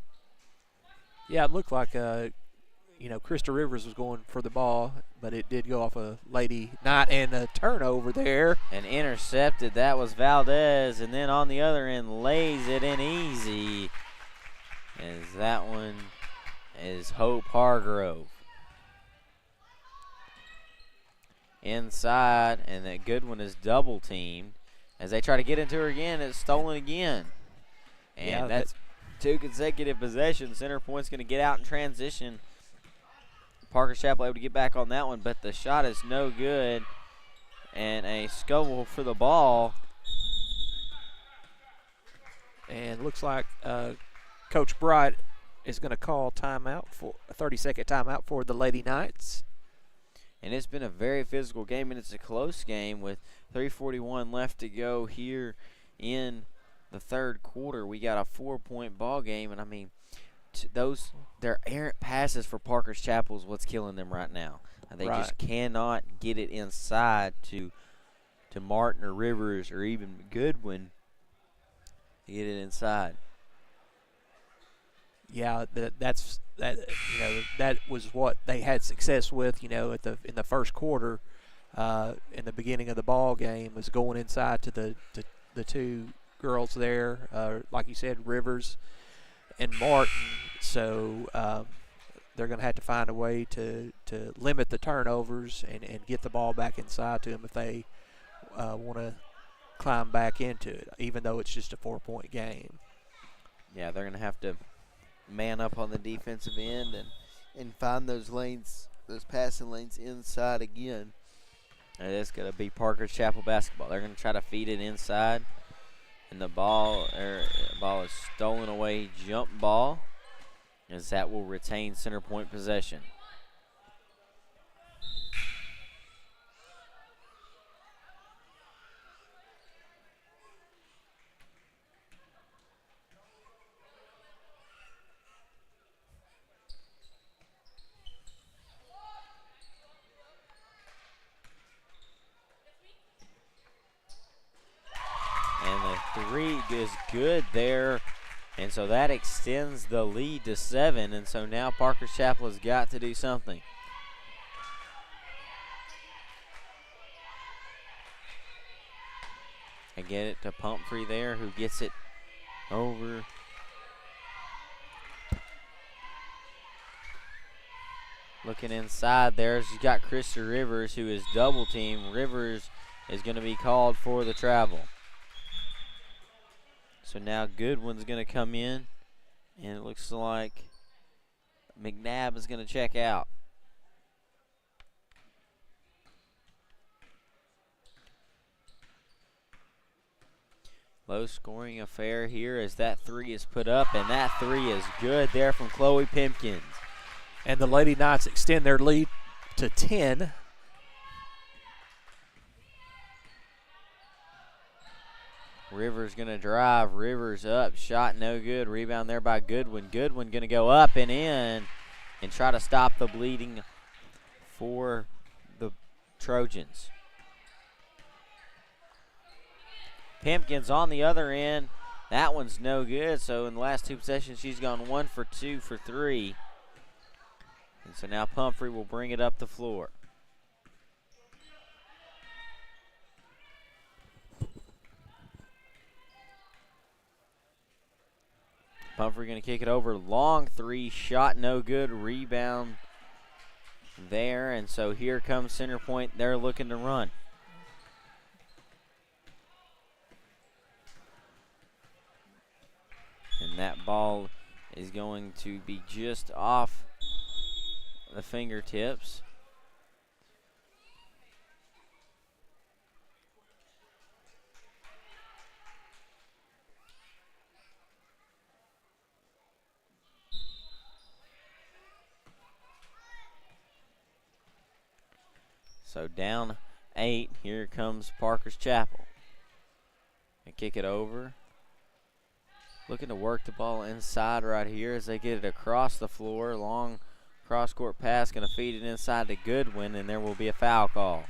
Yeah, it looked like Krista Rivers was going for the ball, but it did go off a Lady Knight, and a turnover there. And intercepted. That was Valdez, and then on the other end lays it in easy. As that one is Hope Hargrove. Inside, and that good one is double teamed. As they try to get into her again, it's stolen again. And yeah, that's two consecutive possessions. Centerpoint's going to get out in transition. Parker Chapel able to get back on that one, but the shot is no good. And a scuffle for the ball. And looks like Coach Bright is going to call timeout for a 30-second timeout for the Lady Knights. And it's been a very physical game, and it's a close game with 3:41 left to go here in the third quarter. We got a 4-point ball game, and I mean, their errant passes for Parker's Chapel is what's killing them right now. They just cannot get it inside to Martin or Rivers or even Goodwin to get it inside. Yeah, that was what they had success with, in the first quarter, in the beginning of the ball game, was going inside to the two girls there, like you said, Rivers and Martin. So they're going to have to find a way to limit the turnovers and get the ball back inside to them if they want to climb back into it, even though it's just a 4-point game. Yeah, they're going to have to man up on the defensive end and find those lanes, those passing lanes inside again. And it's going to be Parker's Chapel basketball. They're going to try to feed it inside. And the ball is stolen away, jump ball, as that will retain Centerpoint possession. three is good there. And so that extends the lead to 7. And so now Parker's Chapel has got to do something. And get it to Pumphrey there, who gets it over. Looking inside there, she's got Krista Rivers, who is double team. Rivers is going to be called for the travel. So now Goodwin's going to come in, and it looks like McNabb is going to check out. Low scoring affair here as that 3 is put up, and that 3 is good there from Chloe Pimpkins. And the Lady Knights extend their lead to 10. Rivers going to drive. Rivers up. Shot no good. Rebound there by Goodwin. Goodwin going to go up and in and try to stop the bleeding for the Trojans. Pimpkins on the other end. That one's no good. So in the last 2 possessions, she's gone 1 for 2 for 3. And so now Pumphrey will bring it up the floor. Pumphrey going to kick it over. Long 3, shot no good. Rebound there. And so here comes Centerpoint. They're looking to run. And that ball is going to be just off the fingertips. So down 8, here comes Parker's Chapel. And kick it over. Looking to work the ball inside right here as they get it across the floor. Long cross-court pass, going to feed it inside to Goodwin, and there will be a foul call.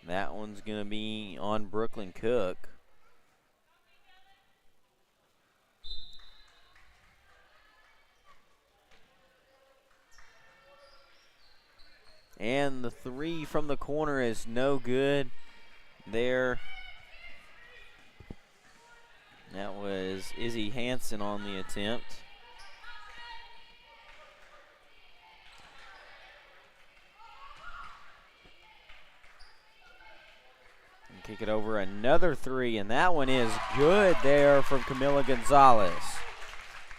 That one's going to be on Brooklyn Cook. And the 3 from the corner is no good there. That was Izzy Hansen on the attempt. And kick it over, another 3, and that one is good there from Camila Gonzalez.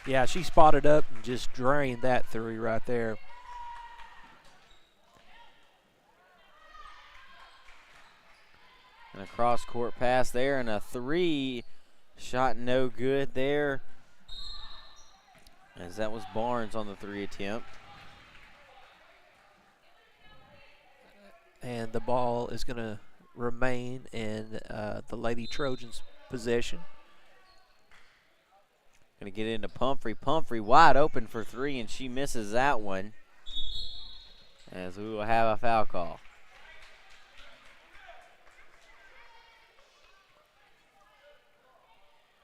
Yeah, she spotted up and just drained that 3 right there. And a cross-court pass there, and a 3 shot no good there, as that was Barnes on the 3 attempt. And the ball is going to remain in the Lady Trojans' possession. Going to get into Pumphrey. Pumphrey wide open for 3, and she misses that one, as we will have a foul call.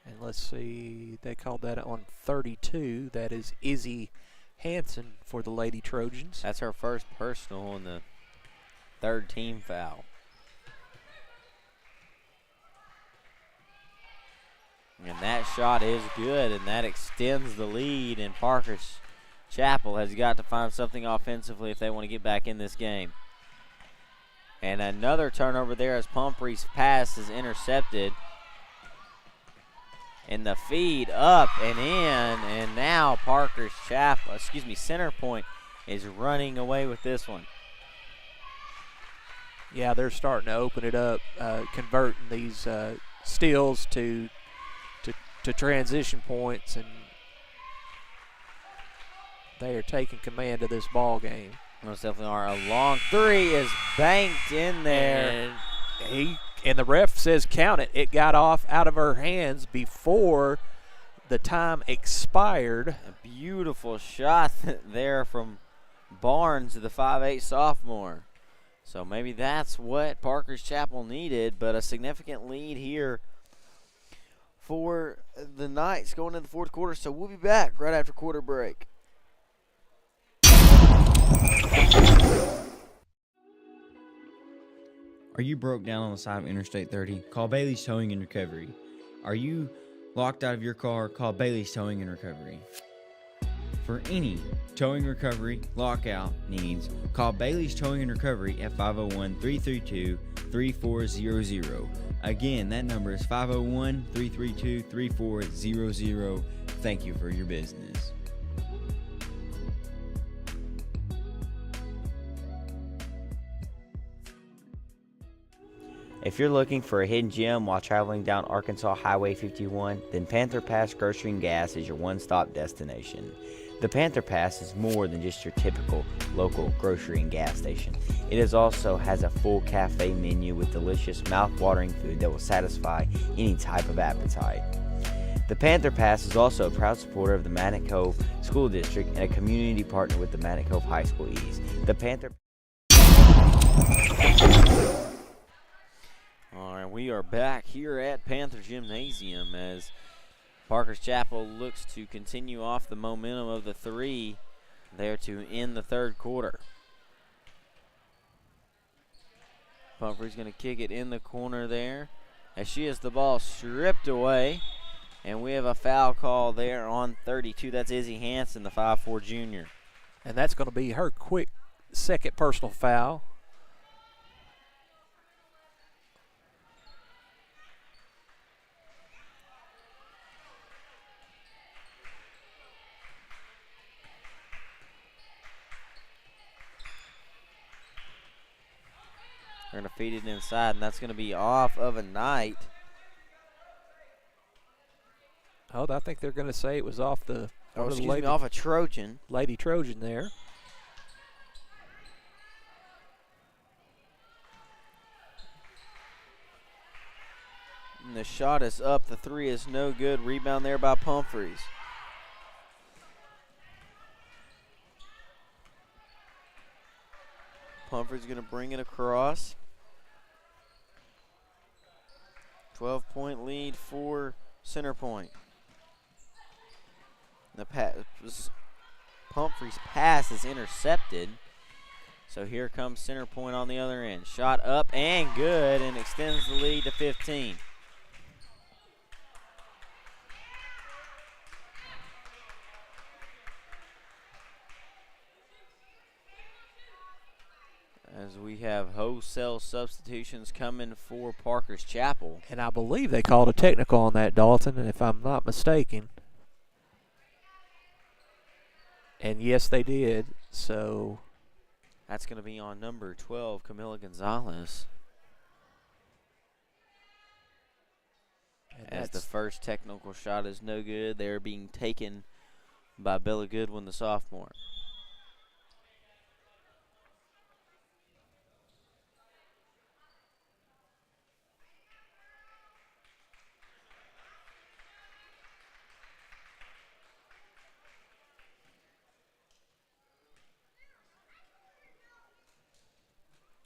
And let's see, they called that on 32. That is Izzy Hansen for the Lady Trojans. That's her first personal and the 3rd team foul. And that shot is good, and that extends the lead, and Parker's Chapel has got to find something offensively if they want to get back in this game. And another turnover there as Pumphrey's pass is intercepted. And the feed up and in, and now Centerpoint is running away with this one. Yeah, they're starting to open it up, converting these steals to transition points, and they are taking command of this ball game. Most definitely are. A long 3 is banked in there. And the ref says count it. It got off out of her hands before the time expired. A beautiful shot there from Barnes, the 5'8" sophomore. So maybe that's what Parker's Chapel needed, but a significant lead here for the Knights going into the fourth quarter. So we'll be back right after quarter break. Are you broke down on the side of Interstate 30? Call Bailey's Towing and Recovery. Are you locked out of your car? Call Bailey's Towing and Recovery. For any towing recovery lockout needs, call Bailey's Towing and Recovery at 501-332-3400. Again, that number is 501-332-3400. Thank you for your business. If you're looking for a hidden gem while traveling down Arkansas Highway 51, then Panther Pass Grocery and Gas is your one-stop destination. The Panther Pass is more than just your typical local grocery and gas station. It also has a full cafe menu with delicious, mouth-watering food that will satisfy any type of appetite. The Panther Pass is also a proud supporter of the Manic Cove School District and a community partner with the Manic Cove High School East. The Panther. All right, we are back here at Panther Gymnasium as Parker's Chapel looks to continue off the momentum of the three there to end the third quarter. Pumphrey's going to kick it in the corner there as she has the ball stripped away. And we have a foul call there on 32. That's Izzy Hansen, the 5'4 junior. And that's going to be her quick second personal foul. They're going to feed it inside, and that's going to be off of a Knight. Oh, I think they're going to say it was off the off a Trojan. Lady Trojan there. And the shot is up. The three is no good. Rebound there by Pumphrey's. Pumphrey's going to bring it across. 12-point lead for Centerpoint. Pumphrey's pass is intercepted. So here comes Centerpoint on the other end. Shot up and good and extends the lead to 15. As we have wholesale substitutions coming for Parker's Chapel. And I believe they called a technical on that, Dalton, and if I'm not mistaken. And yes, they did. So that's going to be on number 12, Camila Gonzalez. As the first technical shot is no good, they're being taken by Bella Goodwin, the sophomore.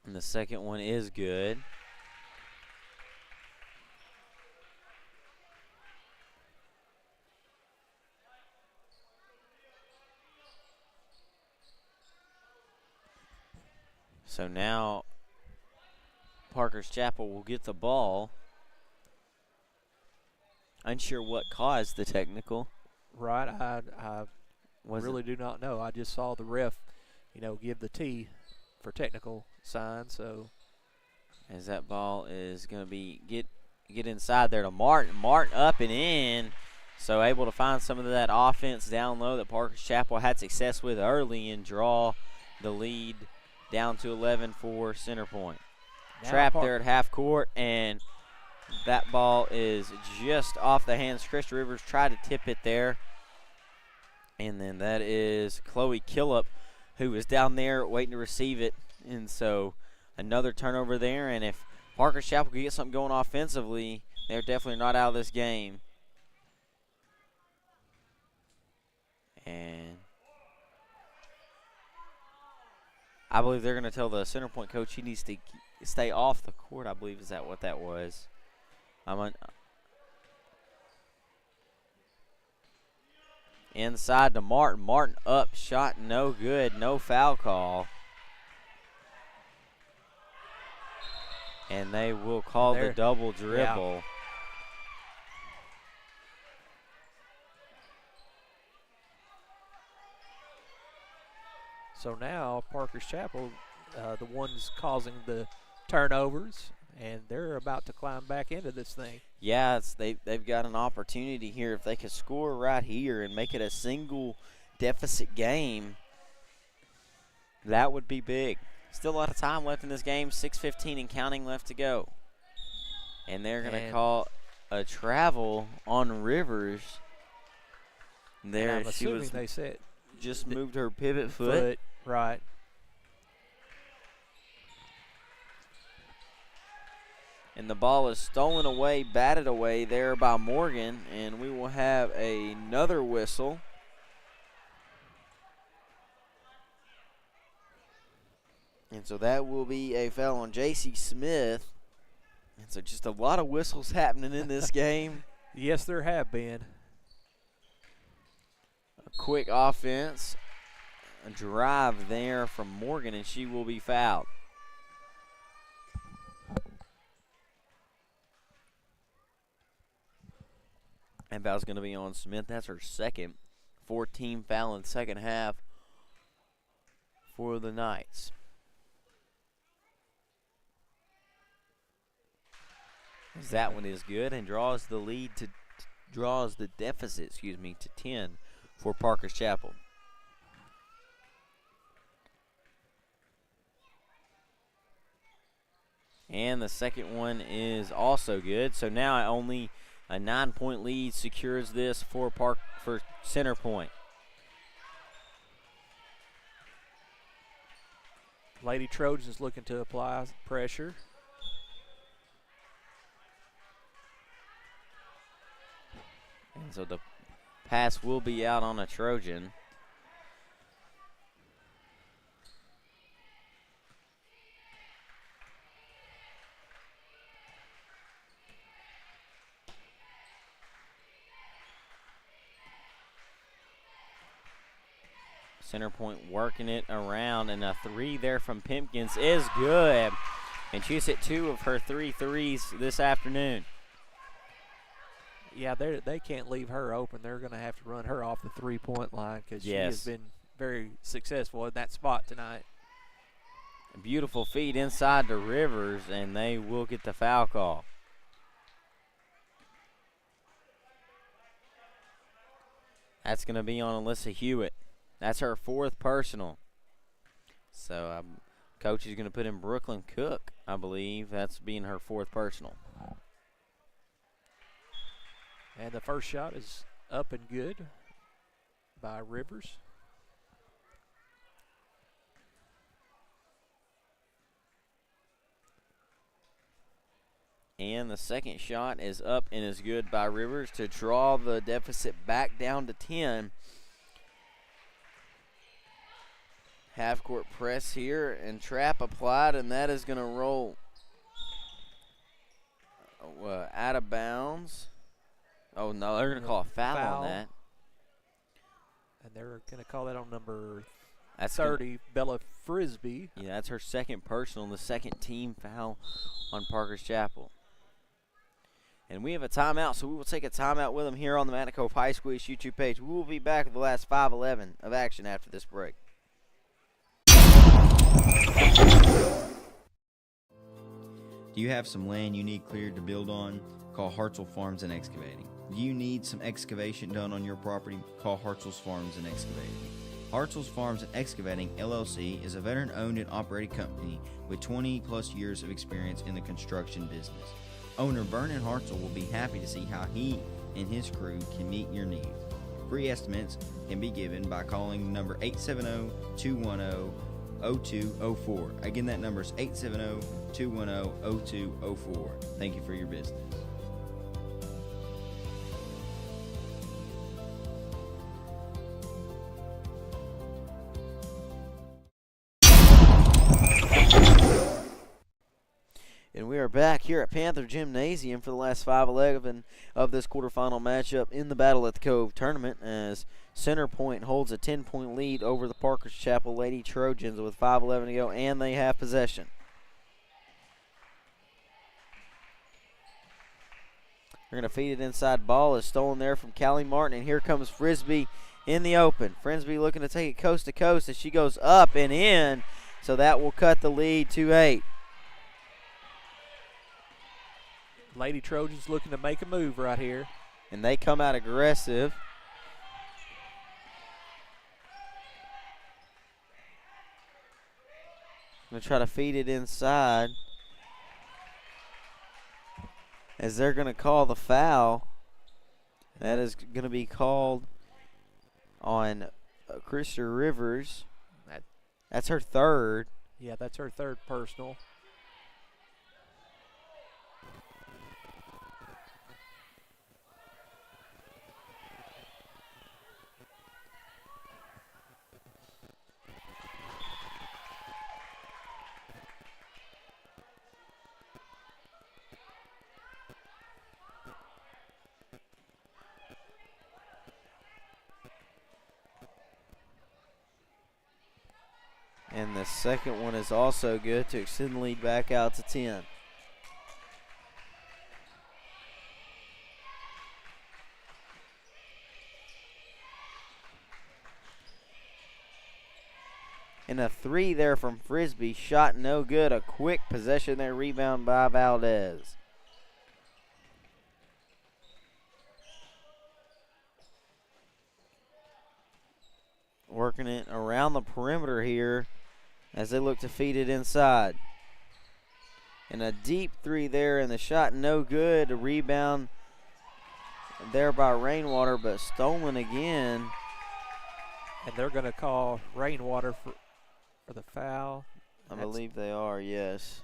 And the second one is good. So now Parker's Chapel will get the ball. Unsure what caused the technical. Right, I really do not know. I just saw the ref, give the T for technical sign. So as that ball is going to be get inside there to Martin. Martin up and in. So able to find some of that offense down low that Parker's Chapel had success with early and draw the lead down to 11 for Centerpoint. Trapped there at half court, and that ball is just off the hands. Krista Rivers tried to tip it there. And then that is Chloe Killup, who is down there waiting to receive it. And so another turnover there. And if Parker's Chapel can get something going offensively, they're definitely not out of this game. And I believe they're going to tell the Centerpoint coach he needs to stay off the court. I believe is that what that was. Inside to Martin. Martin up, shot no good, no foul call. And they will call the double dribble. Yeah. So now Parker's Chapel, the ones causing the turnovers, and they're about to climb back into this thing. Yeah, they've got an opportunity here. If they could score right here and make it a single deficit game, that would be big. Still a lot of time left in this game, 6:15 and counting left to go. And they're going to call a travel on Rivers. There, I'm assuming they said just moved her pivot foot. Right. And the ball is stolen away, batted away there by Morgan, and we will have another whistle. And so that will be a foul on J.C. Smith. And so just a lot of whistles happening in this game. Yes, there have been. A quick offense, a drive there from Morgan, and she will be fouled. And foul's going to be on Smith. That's her second 4-team foul in the second half for the Knights. That one is good and draws the deficit, to 10 for Parker's Chapel. And the second one is also good. So now only a 9-point lead secures this for Centerpoint. Lady Trojans looking to apply pressure. And so the pass will be out on a Trojan. Centerpoint working it around, and a three there from Pimpkins is good. And she's hit 2 of her 3 threes this afternoon. Yeah, they can't leave her open. They're going to have to run her off the three-point line because she has been very successful in that spot tonight. A beautiful feed inside to Rivers, and they will get the foul call. That's going to be on Alyssa Hewitt. That's her 4th personal. So coach is going to put in Brooklyn Cook, I believe. That's being her 4th personal. And the first shot is up and good by Rivers. And the second shot is up and is good by Rivers to draw the deficit back down to 10. Half-court press here, and trap applied, and that is going to roll out of bounds. Oh, no, they're going to call a foul on that. And they're going to call that on number That's 30, Bella Frisbee. Yeah, that's her 2nd personal and the 2nd team foul on Parker's Chapel. And we have a timeout, so we will take a timeout with them here on the Mountain Cove High School YouTube page. We will be back with the last 5:11 of action after this break. Do you have some land you need cleared to build on? Call Hartzell Farms and Excavating. Do you need some excavation done on your property? Call Hartzell's Farms and Excavating. Hartzell's Farms and Excavating, LLC, is a veteran-owned and operated company with 20-plus years of experience in the construction business. Owner Vernon Hartzell will be happy to see how he and his crew can meet your needs. Free estimates can be given by calling number 870-210-0204. Again, that number is 870-210-0204. Thank you for your business. are back here at Panther Gymnasium for the last 5-11 of this quarterfinal matchup in the Battle at the Cove tournament as Centerpoint holds a 10-point lead over the Parker's Chapel Lady Trojans with 5:11 to go, and they have possession. They're going to feed it inside. Ball is stolen there from Callie Martin, and here comes Frisbee in the open. Frisbee looking to take it coast to coast as she goes up and in, so that will cut the lead to 8. Lady Trojans looking to make a move right here. And they come out aggressive. Going to try to feed it inside as they're going to call the foul. That is going to be called on Krista Rivers. That's her third. Yeah, that's her third personal. And the second one is also good to extend the lead back out to 10. And a 3 there from Frisbee. Shot no good. A quick possession there. Rebound by Valdez. Working it around the perimeter here as they look to feed it inside. And a deep 3 there, and the shot no good. A rebound there by Rainwater, but stolen again. And they're going to call Rainwater for the foul. I believe they are, yes.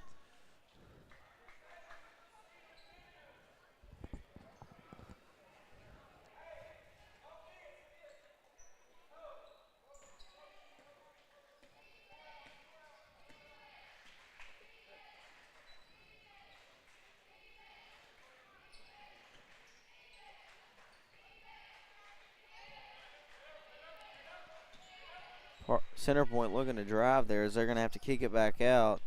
Centerpoint looking to drive there as they're going to have to kick it back out.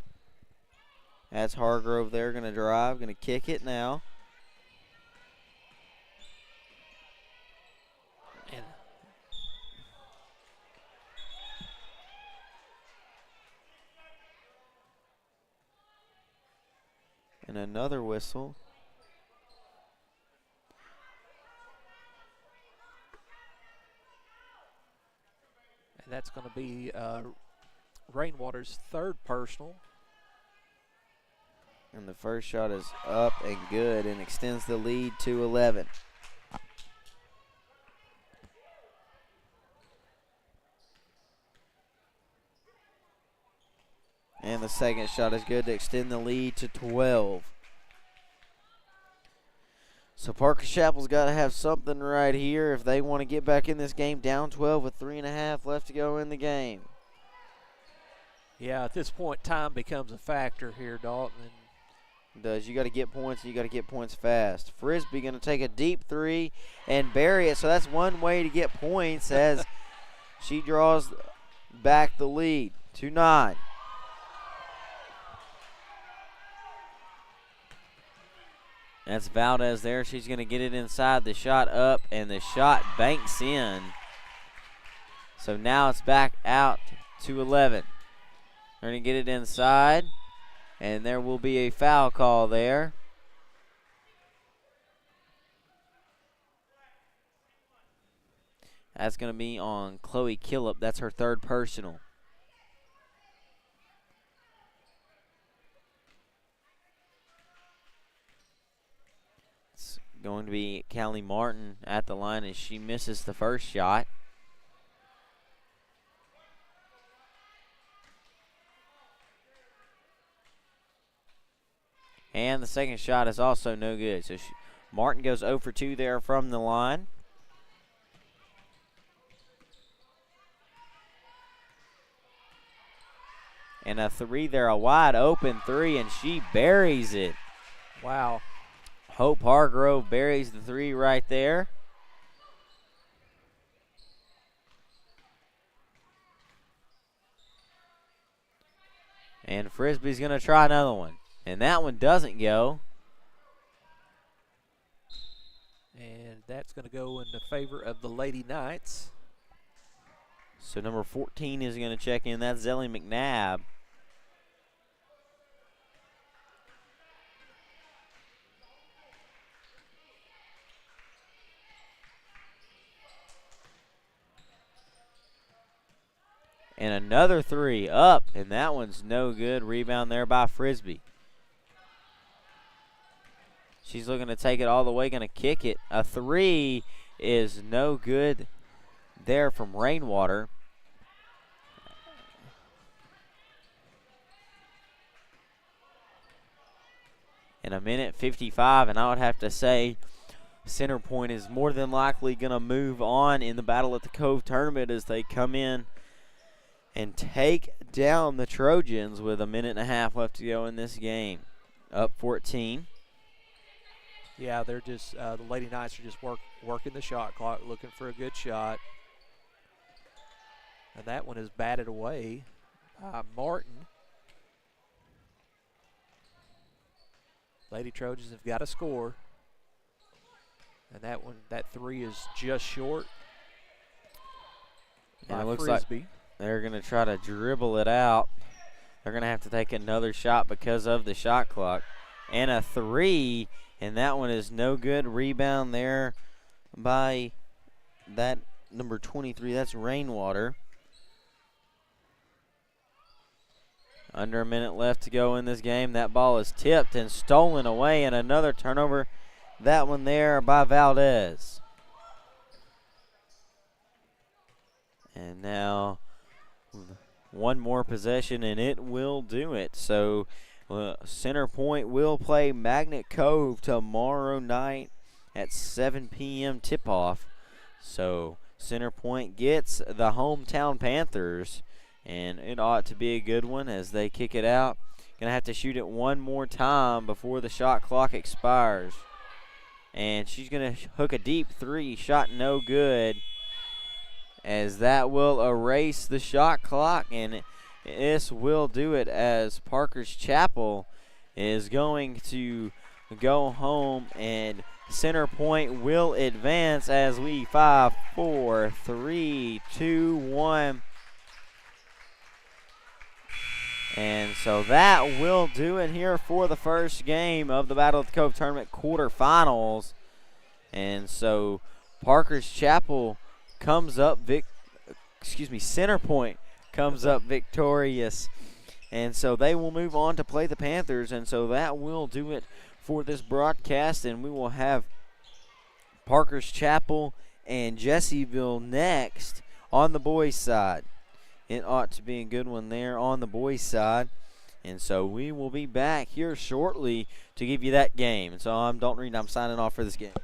That's Hargrove there, going to drive, going to kick it now. And another whistle. And that's going to be Rainwater's third personal. And the first shot is up and good and extends the lead to 11. And the second shot is good to extend the lead to 12. So Parker Chapel's got to have something right here if they want to get back in this game down 12 with 3.5 left to go in the game. Yeah, at this point, time becomes a factor here, Dalton. It does. You got to get points, and you got to get points fast. Frisbee going to take a deep 3 and bury it. So that's one way to get points as she draws back the lead to 9. That's Valdez there. She's going to get it inside. The shot up, and the shot banks in. So now it's back out to 11. They're going to get it inside, and there will be a foul call there. That's going to be on Chloe Killip. That's her third personal. Going to be Callie Martin at the line as she misses the first shot. And the second shot is also no good. So Martin goes 0 for 2 there from the line. And a 3 there, a wide open 3, and she buries it. Wow. Hope Hargrove buries the three right there. And Frisbee's going to try another one. And that one doesn't go. And that's going to go in the favor of the Lady Knights. So number 14 is going to check in. That's Zelly McNabb. And another three up, and that one's no good. Rebound there by Frisbee. She's looking to take it all the way, going to kick it. A three is no good there from Rainwater. In a minute 55, and I would have to say Centerpoint is more than likely going to move on in the Battle at the Cove tournament as they come in and take down the Trojans with a minute and a half left to go in this game. Up 14. Yeah, they're just the Lady Knights are just working the shot clock, looking for a good shot. And that one is batted away by Martin. Lady Trojans have got to score. And that three is just short. And by it looks Frisbee. like they're going to try to dribble it out. They're going to have to take another shot because of the shot clock. And a three, and that one is no good. Rebound there by that number 23. That's Rainwater. Under a minute left to go in this game. That ball is tipped and stolen away, and another turnover. That one there by Valdez. And now one more possession, and it will do it. So Centerpoint will play Magnet Cove tomorrow night at 7 p.m. tip-off. So Centerpoint gets the hometown Panthers, and it ought to be a good one as they kick it out. Going to have to shoot it one more time before the shot clock expires. And she's going to hook a deep three, shot no good, as that will erase the shot clock, and this will do it as Parker's Chapel is going to go home, and Centerpoint will advance as we 5, 4, 3, 2, 1. And so that will do it here for the first game of the Battle of the Cove Tournament quarterfinals. And so Parker's Chapel comes up, Centerpoint comes up victorious. And so they will move on to play the Panthers. And so that will do it for this broadcast. And we will have Parker's Chapel and Jessieville next on the boys' side. It ought to be a good one there on the boys' side. And so we will be back here shortly to give you that game. And so I'm Dalton Reed, and I'm signing off for this game.